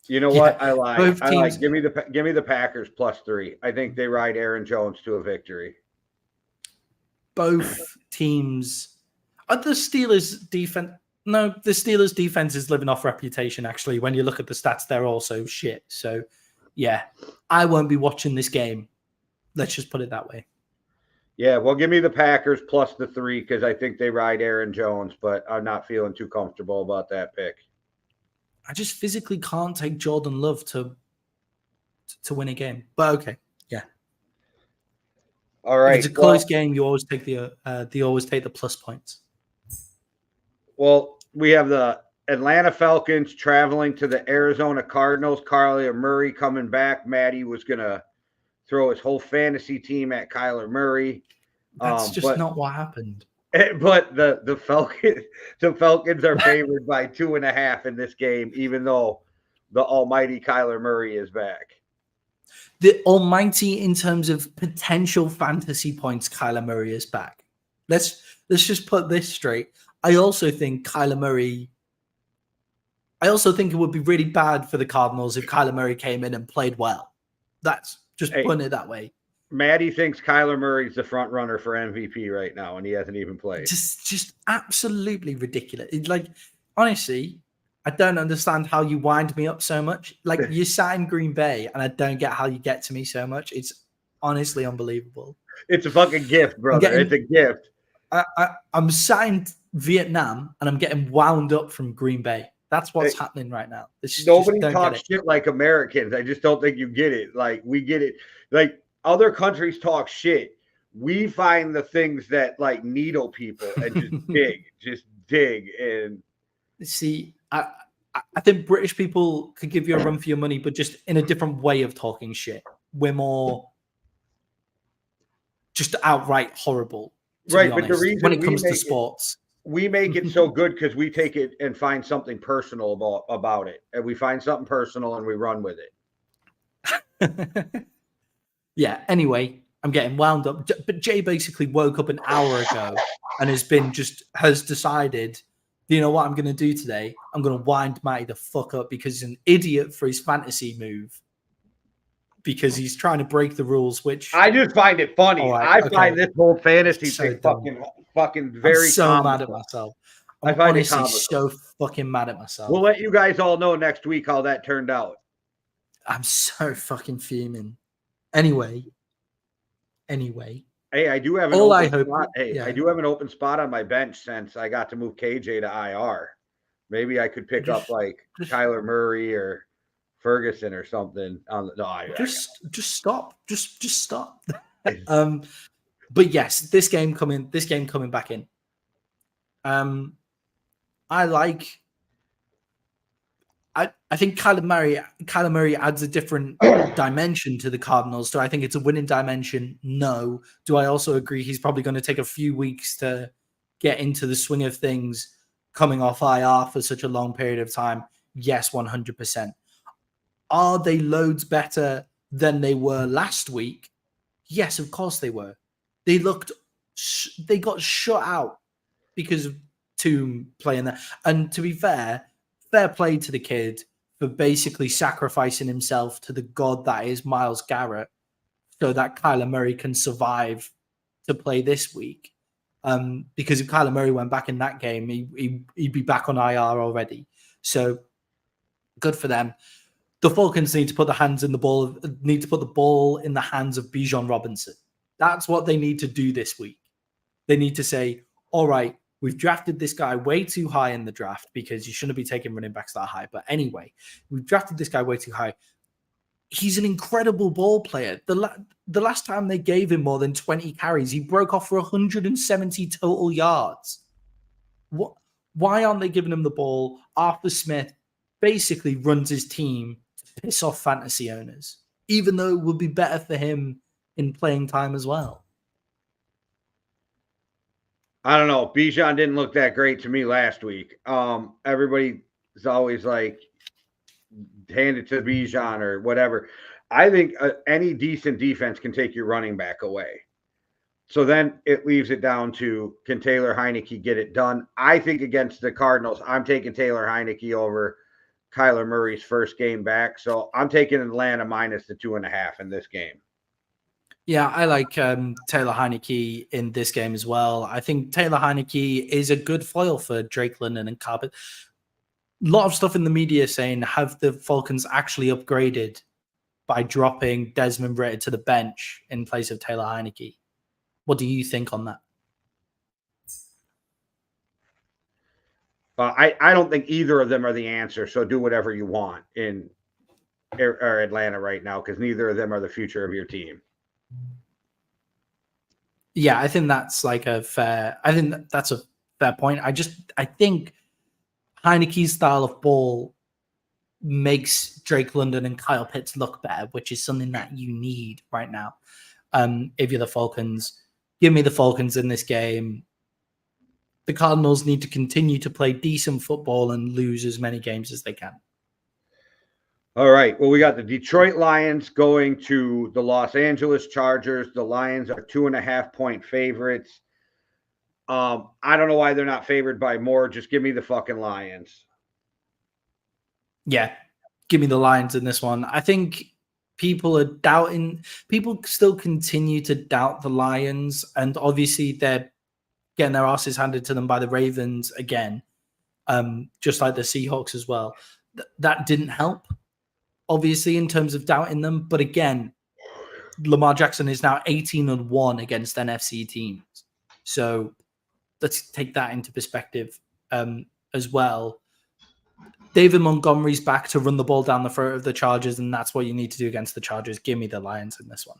You know what? I lied. Give me the Packers +3. I think they ride Aaron Jones to a victory. Both teams. The Steelers defense. No, the Steelers defense is living off reputation. Actually, when you look at the stats, they're also shit. So, yeah, I won't be watching this game. Let's just put it that way. Yeah, well, give me the Packers +3 because I think they ride Aaron Jones, but I'm not feeling too comfortable about that pick. I just physically can't take Jordan Love to win a game. But okay, yeah. All right. If it's a close game, you always take the plus points. Well, we have the Atlanta Falcons traveling to the Arizona Cardinals. Kyler Murray coming back. Matty was gonna throw his whole fantasy team at Kyler Murray. That's just not what happened. But the Falcons are favored by 2.5 in this game, even though the almighty Kyler Murray is back. The almighty in terms of potential fantasy points, Kyler Murray is back. Let's just put this straight. I also think it would be really bad for the Cardinals if Kyler Murray came in and played well. That's just putting it that way. Maddie thinks Kyler Murray's the front runner for MVP right now, and he hasn't even played. Just absolutely ridiculous. It's like, honestly, I don't understand how you wind me up so much. Like, you sat in Green Bay, and I don't get how you get to me so much. It's honestly unbelievable. It's a fucking gift, brother. It's a gift. I'm sat in Vietnam, and I'm getting wound up from Green Bay. That's what's happening right now. Nobody talks shit like Americans. I just don't think you get it. Like, we get it. Like, other countries talk shit. We find the things that like needle people and just dig. And see, I think British people could give you a run for your money, but just in a different way of talking shit. We're more just outright horrible, right? But the reason when it comes to sports, we make it so good because we take it and find something personal about it, and we find something personal and we run with it. Yeah, anyway, I'm getting wound up. But Jay basically woke up an hour ago and has decided, you know what I'm going to do today? I'm going to wind Matty the fuck up because he's an idiot for his fantasy move. Because he's trying to break the rules, which... I just find it funny. Right, I find this whole fantasy thing fucking very I'm so mad at myself. I'm honestly so fucking mad at myself. We'll let you guys all know next week how that turned out. I'm so fucking fuming. Anyway. Hey, I do have an I do have an open spot on my bench since I got to move KJ to IR. Maybe I could pick up like Kyler Murray or Ferguson or something on the just stop. Just stop. But yes, this game coming back in. I think Kyler Murray adds a different dimension to the Cardinals. Do I think it's a winning dimension? No. Do I also agree he's probably going to take a few weeks to get into the swing of things coming off IR for such a long period of time? Yes, 100%. Are they loads better than they were last week? Yes, of course they were. They got shut out because of Toom playing that. And to be fair play to the kid for basically sacrificing himself to the god that is Myles Garrett so that Kyler Murray can survive to play this week. Because if Kyler Murray went back in that game, he'd be back on IR already. So good for them. The Falcons need to put the ball in the hands of Bijan Robinson. That's what they need to do this week. They need to say, all right, we've drafted this guy way too high in the draft because you shouldn't be taking running backs that high. But anyway, we've drafted this guy way too high. He's an incredible ball player. The last time they gave him more than 20 carries, he broke off for 170 total yards. Why aren't they giving him the ball? Arthur Smith basically runs his team to piss off fantasy owners, even though it would be better for him in playing time as well. I don't know. Bijan didn't look that great to me last week. Everybody is always like, hand it to Bijan or whatever. I think any decent defense can take your running back away. So then it leaves it down to, can Taylor Heineke get it done? I think against the Cardinals, I'm taking Taylor Heineke over Kyler Murray's first game back. So I'm taking Atlanta minus the 2.5 in this game. Yeah, I like Taylor Heineke in this game as well. I think Taylor Heineke is a good foil for Drake London and Carpet. A lot of stuff in the media saying, have the Falcons actually upgraded by dropping Desmond Ritter to the bench in place of Taylor Heineke? What do you think on that? I don't think either of them are the answer. So do whatever you want in Atlanta right now, because neither of them are the future of your team. Yeah, I think that's that's a fair point. I think Heineke's style of ball makes Drake London and Kyle Pitts look better, which is something that you need right now. If you're the Falcons, Give me the Falcons in this game. The Cardinals need to continue to play decent football and lose as many games as they can. All right. Well, we got the Detroit Lions going to the Los Angeles Chargers. The Lions are 2.5-point favorites. I don't know why they're not favored by more. Just give me the fucking Lions. Yeah, give me the Lions in this one. I think people are doubting. People still continue to doubt the Lions, and obviously they're getting their asses handed to them by the Ravens again, just like the Seahawks as well. That didn't help, obviously, in terms of doubting them. But again, Lamar Jackson is now 18-1 against NFC teams. So let's take that into perspective as well. David Montgomery's back to run the ball down the throat of the Chargers, and that's what you need to do against the Chargers. Give me the Lions in this one.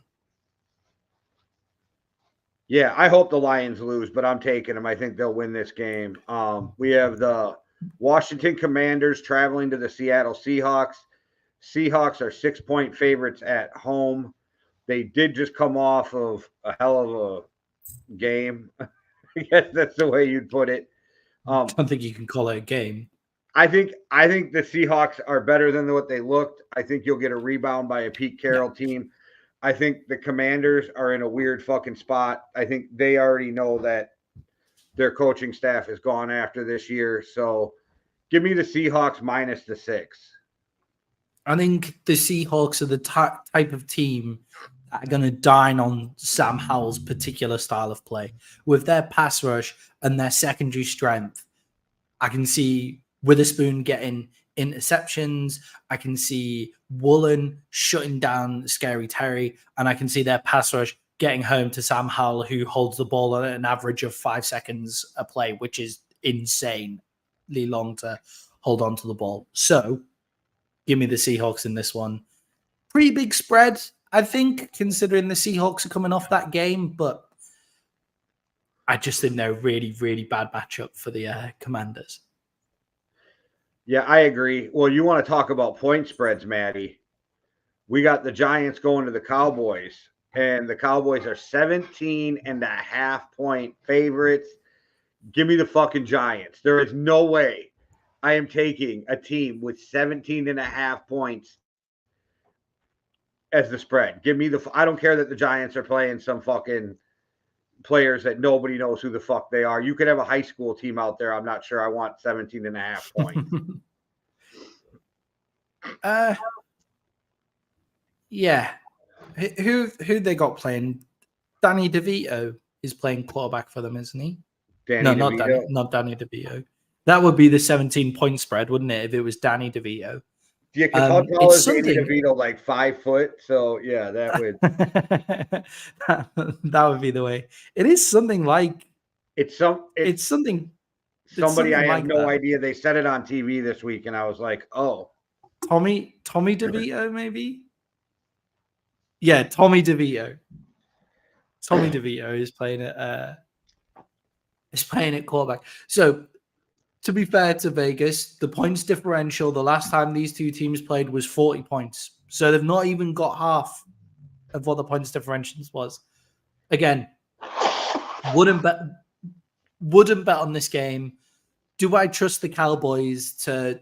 Yeah, I hope the Lions lose, but I'm taking them. I think they'll win this game. We have the Washington Commanders traveling to the Seattle Seahawks. Seahawks are 6-point favorites at home. They did just come off of a hell of a game. I guess that's the way you'd put it. I don't think you can call it a game. I think the Seahawks are better than what they looked. I think you'll get a rebound by a Pete Carroll team. I think the Commanders are in a weird fucking spot. I think they already know that their coaching staff is gone after this year. So give me the Seahawks minus the 6. I think the Seahawks are the type of team that are going to dine on Sam Howell's particular style of play. With their pass rush and their secondary strength, I can see Witherspoon getting interceptions. I can see Woolen shutting down Scary Terry, and I can see their pass rush getting home to Sam Howell, who holds the ball at an average of 5 seconds a play, which is insanely long to hold on to the ball. So give me the Seahawks in this one. Pretty big spread, I think, considering the Seahawks are coming off that game, but I just think they're a really, really bad matchup for the Commanders. Yeah, I agree. Well, you want to talk about point spreads, Maddie. We got the Giants going to the Cowboys, and the Cowboys are 17.5-point favorites. Give me the fucking Giants. There is no way I am taking a team with 17.5 points as the spread. Give me I don't care that the Giants are playing some fucking players that nobody knows who the fuck they are. You could have a high school team out there. I'm not sure I want 17.5 points. Yeah. Who they got playing? Danny DeVito is playing quarterback for them, isn't he? Not Danny DeVito. That would be the 17-point spread, wouldn't it, if it was Danny DeVito? Yeah, because how tall is Danny DeVito? Like 5 foot. So yeah, that would that would be the way. It is something like it's somebody I have no idea. They said it on TV this week, and I was like, oh, Tommy DeVito, maybe. Yeah, Tommy DeVito. Tommy DeVito is playing at quarterback. So, to be fair to Vegas, the points differential the last time these two teams played was 40 points. So they've not even got half of what the points differential was. Again, wouldn't bet on this game. Do I trust the Cowboys to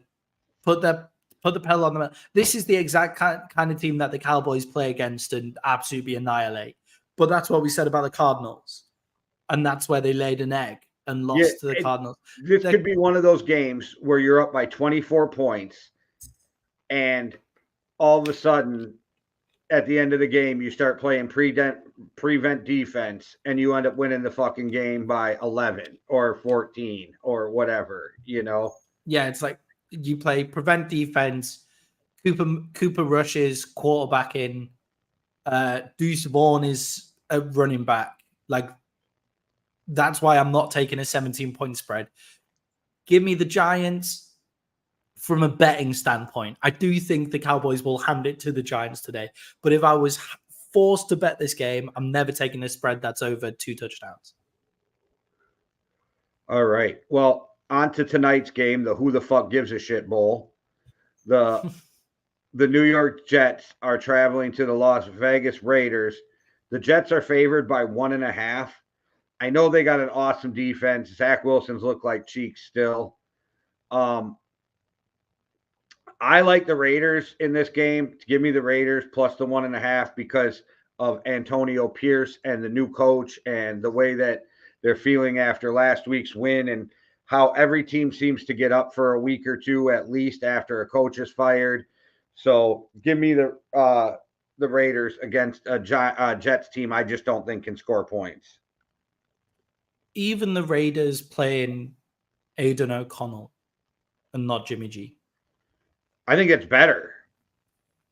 put the pedal on the? This is the exact kind of team that the Cowboys play against and absolutely annihilate. But that's what we said about the Cardinals, and that's where they laid an egg and lost to the Cardinals. This could be one of those games where you're up by 24 points, and all of a sudden, at the end of the game, you start playing prevent defense, and you end up winning the fucking game by 11 or 14 or whatever, you know? Yeah, it's like you play prevent defense, Cooper rushes, quarterbacking, Deuce Vaughn is a running back. Like, that's why I'm not taking a 17-point spread. Give me the Giants from a betting standpoint. I do think the Cowboys will hand it to the Giants today. But if I was forced to bet this game, I'm never taking a spread that's over 2 touchdowns. All right. Well, on to tonight's game, the Who the Fuck Gives a Shit Bowl. The New York Jets are traveling to the Las Vegas Raiders. The Jets are favored by 1.5. I know they got an awesome defense. Zach Wilson's look like cheeks still. I like the Raiders in this game. Give me the Raiders plus the 1.5 because of Antonio Pierce and the new coach and the way that they're feeling after last week's win and how every team seems to get up for a week or two at least after a coach is fired. So give me the Raiders against a Jets team I just don't think can score points. Even the Raiders playing Aidan O'Connell and not Jimmy G. I think it's better.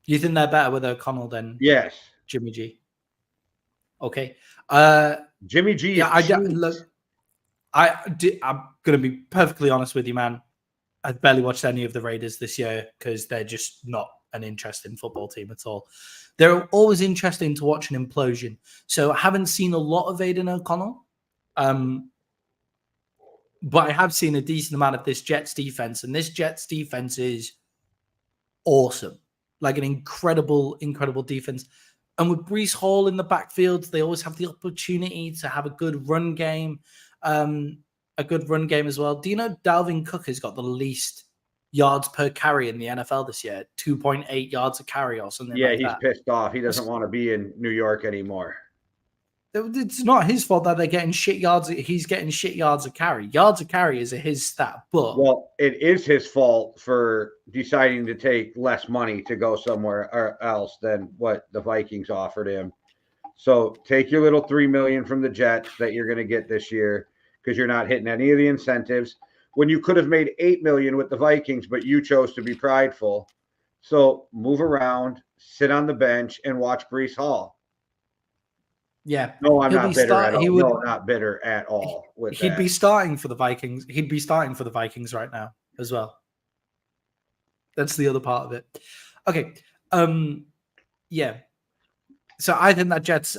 You think they're better with O'Connell than Yes. Jimmy G? Okay. Jimmy G. Yeah, I'm going to be perfectly honest with you, man. I've barely watched any of the Raiders this year because they're just not an interesting football team at all. They're always interesting to watch an implosion. So I haven't seen a lot of Aidan O'Connell. But I have seen a decent amount of this Jets defense, and this Jets defense is awesome. Like an incredible, incredible defense. And with Breece Hall in the backfield, they always have the opportunity to have a good run game. As well. Do you know Dalvin Cook has got the least yards per carry in the NFL this year? 2.8 yards a carry or something like that. Yeah, he's pissed off. He doesn't want to be in New York anymore. It's not his fault that they're getting shit yards. He's getting shit yards a carry. Yards a carry is his stat. But well, it is his fault for deciding to take less money to go somewhere else than what the Vikings offered him. So take your little $3 million from the Jets that you're going to get this year because you're not hitting any of the incentives when you could have made $8 million with the Vikings, but you chose to be prideful. So move around, sit on the bench, and watch Breece Hall. Yeah. No, I'm not bitter at all. No, not bitter at all. He'd be starting for the Vikings. He'd be starting for the Vikings right now as well. That's the other part of it. Okay. Yeah. So I think that Jets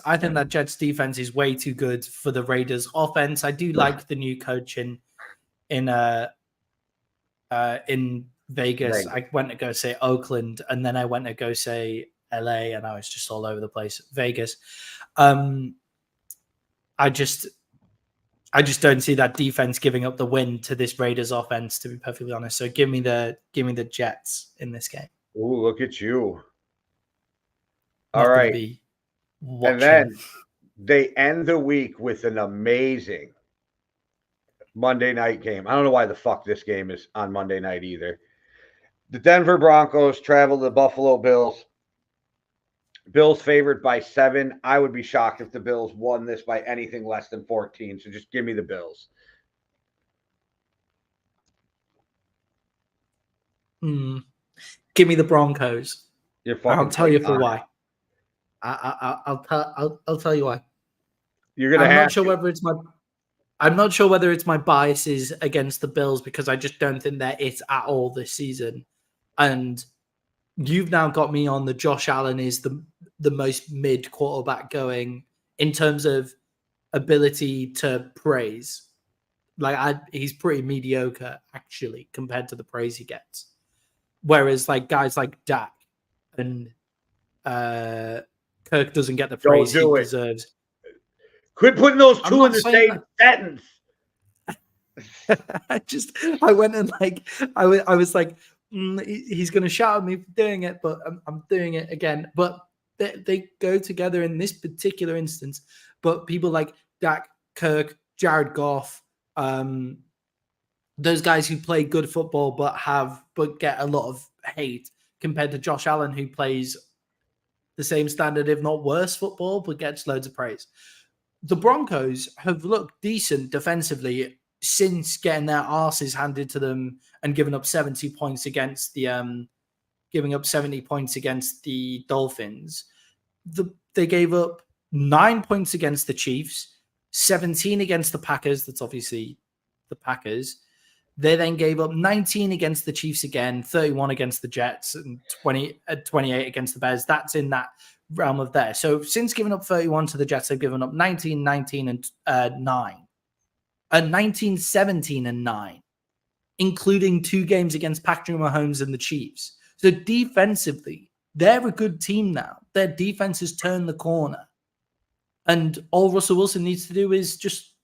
defense is way too good for the Raiders offense. I do like the new coach in Vegas. I went to go say Oakland, and then I went to go say LA, and I was just all over the place. Vegas. I just don't see that defense giving up the win to this Raiders offense, to be perfectly honest. So give me the Jets in this game. Oh, look at you. All right. And then they end the week with an amazing Monday night game. I don't know why the fuck this game is on Monday night either. The Denver Broncos travel to the Buffalo Bills. Bills favored by 7. I would be shocked if the Bills won this by anything less than 14. So just give me the Bills. Give me the Broncos. I'll tell you for why. I'll tell you why. You're gonna. I'm not sure whether it's my biases against the Bills because I just don't think they're it at all this season. And you've now got me on the Josh Allen is the most mid quarterback going in terms of ability to praise. Like he's pretty mediocre actually compared to the praise he gets. Whereas like guys like Dak and Kirk doesn't get the praise he deserves. Quit putting those two in the same sentence. I went and like I was like, he's going to shout at me for doing it, but I'm doing it again. But they go together in this particular instance. But people like Dak, Kirk, Jared Goff, those guys who play good football but get a lot of hate compared to Josh Allen, who plays the same standard, if not worse, football, but gets loads of praise. The Broncos have looked decent defensively since getting their asses handed to them and giving up 70 points against the Dolphins. They gave up 9 points against the Chiefs, 17 against the Packers. That's obviously the Packers. They then gave up 19 against the Chiefs again, 31 against the Jets, and 28 against the Bears. That's in that realm of there. So since giving up 31 to the Jets, they've given up 19, 19, and 9. 19, 17, and 9, including 2 games against Patrick Mahomes and the Chiefs. So defensively, they're a good team now. Their defense has turned the corner. And all Russell Wilson needs to do is just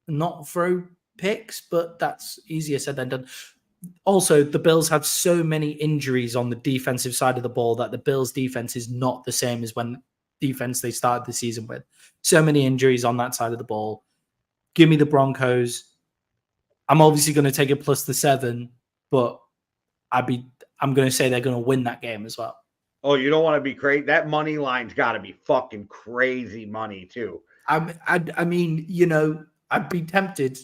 not throw picks, but that's easier said than done. Also, the Bills have so many injuries on the defensive side of the ball that the Bills' defense is not the same as when defense they started the season with. So many injuries on that side of the ball. Give me the Broncos. I'm obviously going to take it plus the 7, but I'm going to say they're going to win that game as well. Oh, you don't want to be crazy. That money line's got to be fucking crazy money too. I mean, I'd be tempted.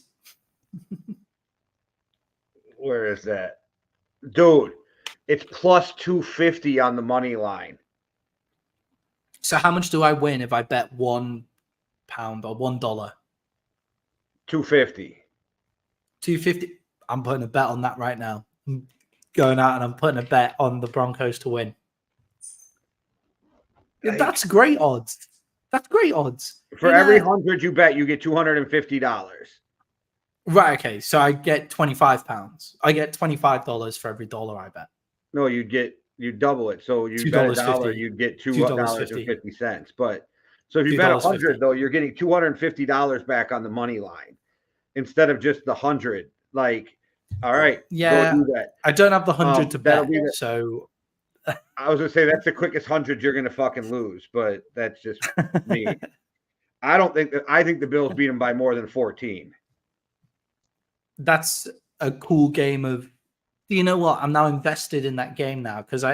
Where is that? Dude, it's plus 250 on the money line. So how much do I win if I bet £1 or $1? 250. 250. I'm putting a bet on that right now. I'm going out and I'm putting a bet on the Broncos to win. That's great odds. That's great odds. For every 100 you bet, you get $250. Right. Okay. So I get £25. I get $25 for every dollar I bet. No, you double it. So you bet $1, you'd get $2.50. But so if you bet 100 though, you're getting $250 back on the money line instead of just the 100. Like, all right, yeah, go do that. I don't have the 100 to bet, so I was gonna say that's the quickest 100 you're gonna fucking lose, but that's just me. I think the Bills beat them by more than 14. That's a cool game of. You know what? I'm now invested in that game now because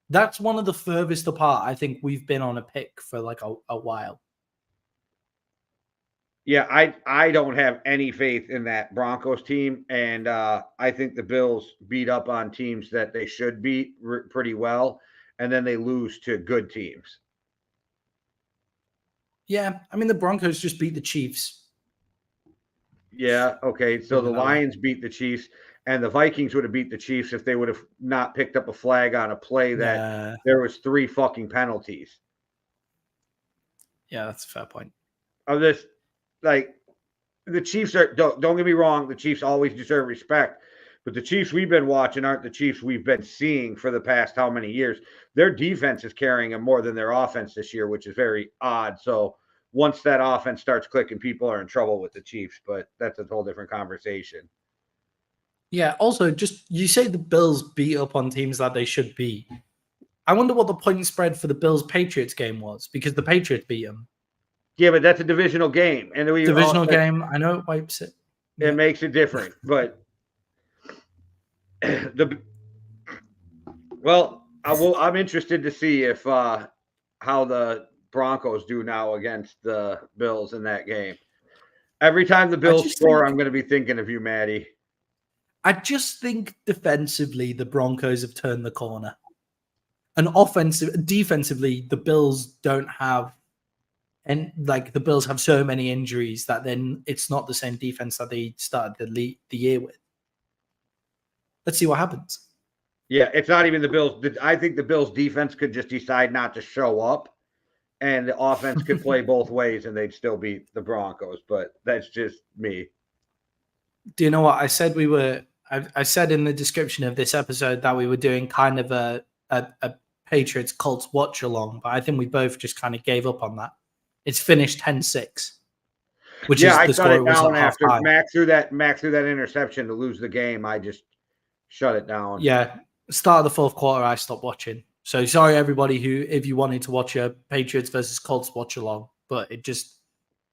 that's one of the furthest apart I think we've been on a pick for like a while. Yeah, I don't have any faith in that Broncos team, and I think the Bills beat up on teams that they should beat pretty well, and then they lose to good teams. Yeah, I mean the Broncos just beat the Chiefs. Yeah, okay. So the Lions beat the Chiefs, and the Vikings would have beat the Chiefs if they would have not picked up a flag on a play that there was 3 fucking penalties. Yeah, that's a fair point. Of this, like the Chiefs are. Don't get me wrong. The Chiefs always deserve respect, but the Chiefs we've been watching aren't the Chiefs we've been seeing for the past how many years. Their defense is carrying them more than their offense this year, which is very odd. So. Once that offense starts clicking, people are in trouble with the Chiefs, but that's a whole different conversation. Yeah. Also, just you say the Bills beat up on teams that they should beat. I wonder what the point spread for the Bills-Patriots game was because the Patriots beat them. Yeah, but that's a divisional game, and game. I know it wipes it. It makes it different, but I'm interested to see if how the Broncos do now against the Bills in that game. Every time the Bills score, I'm going to be thinking of you, Maddie. I just think defensively, the Broncos have turned the corner. And defensively, the Bills don't have, and like the Bills have so many injuries that then it's not the same defense that they started the year with. Let's see what happens. Yeah, it's not even the Bills. I think the Bills defense could just decide not to show up. And the offense could play both ways and they'd still beat the Broncos, but that's just me. Do you know what I said? I said in the description of this episode that we were doing kind of a Patriots Colts watch along, but I think we both just kind of gave up on that. It's finished 10-6, which is the score it was at after halftime. Mac threw that interception to lose the game. I just shut it down. Yeah, start of the fourth quarter, I stopped watching. So sorry, everybody if you wanted to watch a Patriots versus Colts watch along, but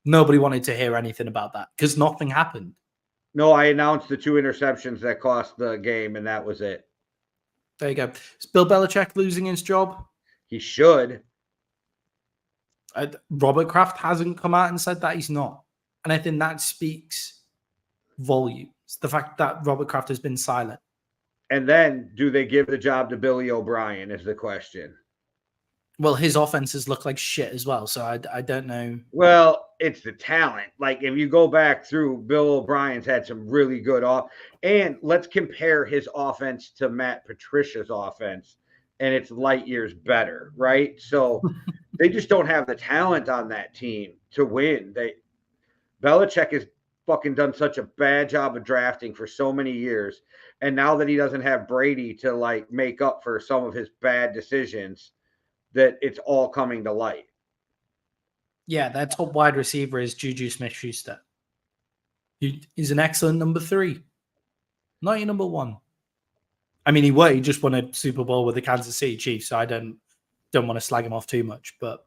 nobody wanted to hear anything about that because nothing happened. No, I announced the 2 interceptions that cost the game, and that was it. There you go. Is Bill Belichick losing his job? He should. Robert Kraft hasn't come out and said that he's not. And I think that speaks volumes. The fact that Robert Kraft has been silent. And then, do they give the job to Billy O'Brien is the question. Well, his offenses look like shit as well, so I don't know. Well, it's the talent. Like, if you go back through, Bill O'Brien's had some really good and let's compare his offense to Matt Patricia's offense, and it's light years better, right? So they just don't have the talent on that team to win. Belichick has fucking done such a bad job of drafting for so many years. And now that he doesn't have Brady to like make up for some of his bad decisions, that it's all coming to light. Yeah, their top wide receiver is Juju Smith-Schuster. He's an excellent number 3. Not your number 1. I mean, he just won a Super Bowl with the Kansas City Chiefs, so I don't want to slag him off too much. But,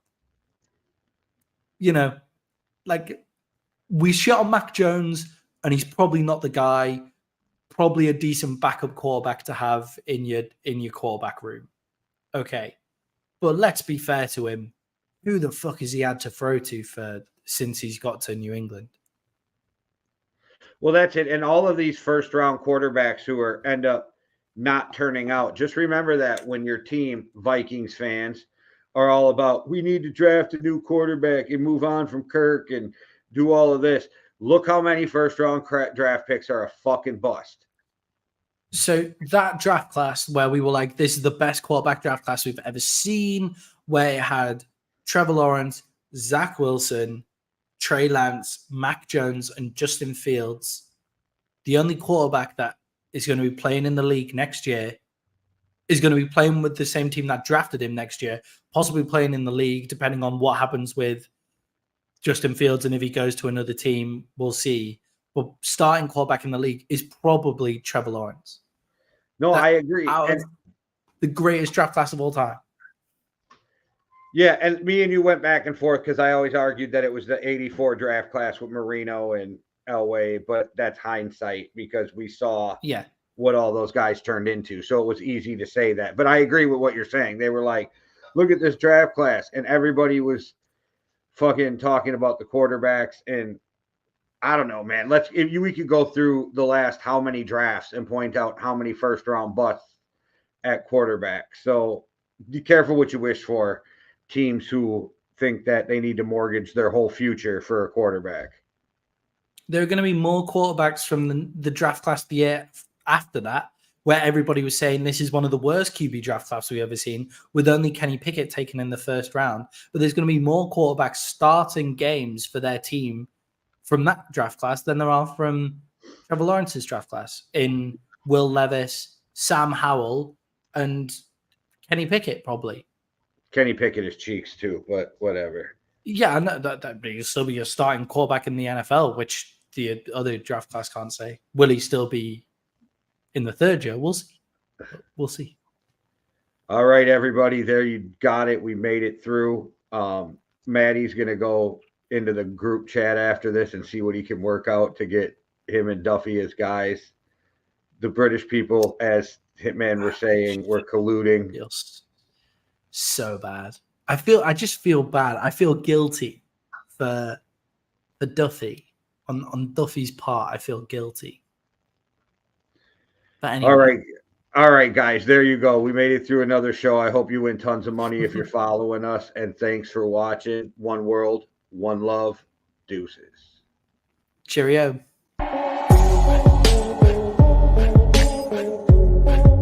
like, we shot on Mac Jones, and he's probably not the guy, probably a decent backup quarterback to have in your quarterback room. Okay. But let's be fair to him. Who the fuck has he had to throw to since he's got to New England? Well, that's it. And all of these first-round quarterbacks who end up not turning out, just remember that when your team, Vikings fans, are all about, we need to draft a new quarterback and move on from Kirk and do all of this. Look how many first-round draft picks are a fucking bust. So that draft class where we were like, this is the best quarterback draft class we've ever seen, where it had Trevor Lawrence, Zach Wilson, Trey Lance, Mac Jones, and Justin Fields. The only quarterback that is going to be playing in the league next year is going to be playing with the same team that drafted him next year, possibly playing in the league, depending on what happens with Justin Fields. And if he goes to another team, we'll see. But starting quarterback in the league is probably Trevor Lawrence. No, I agree. And the greatest draft class of all time. Yeah, and me and you went back and forth because I always argued that it was the 84 draft class with Marino and Elway, but that's hindsight because we saw what all those guys turned into. So it was easy to say that. But I agree with what you're saying. They were like, look at this draft class. And everybody was fucking talking about the quarterbacks. And I don't know, man. We could go through the last how many drafts and point out how many first-round busts at quarterback. So be careful what you wish for. Teams who think that they need to mortgage their whole future for a quarterback. There are going to be more quarterbacks from the draft class the year after that, where everybody was saying this is one of the worst QB draft classes we've ever seen, with only Kenny Pickett taken in the first round. But there's going to be more quarterbacks starting games for their team from that draft class than there are from Trevor Lawrence's draft class in Will Levis, Sam Howell, and Kenny Pickett probably. Kenny Pickett is cheeks too, but whatever. Yeah, I know that he'll still be a starting quarterback in the NFL, which the other draft class can't say. Will he still be in the third year? We'll see. We'll see. All right, everybody. There you got it. We made it through. Maddie's going to go into the group chat after this and see what he can work out to get him and Duffy as guys. The British people, as Hitman were saying, were colluding. So bad. I just feel bad. I feel guilty for Duffy. On Duffy's part, I feel guilty. But anyway. All right, guys. There you go. We made it through another show. I hope you win tons of money if you're following us. And thanks for watching. One world, one love. Deuces. Cheerio.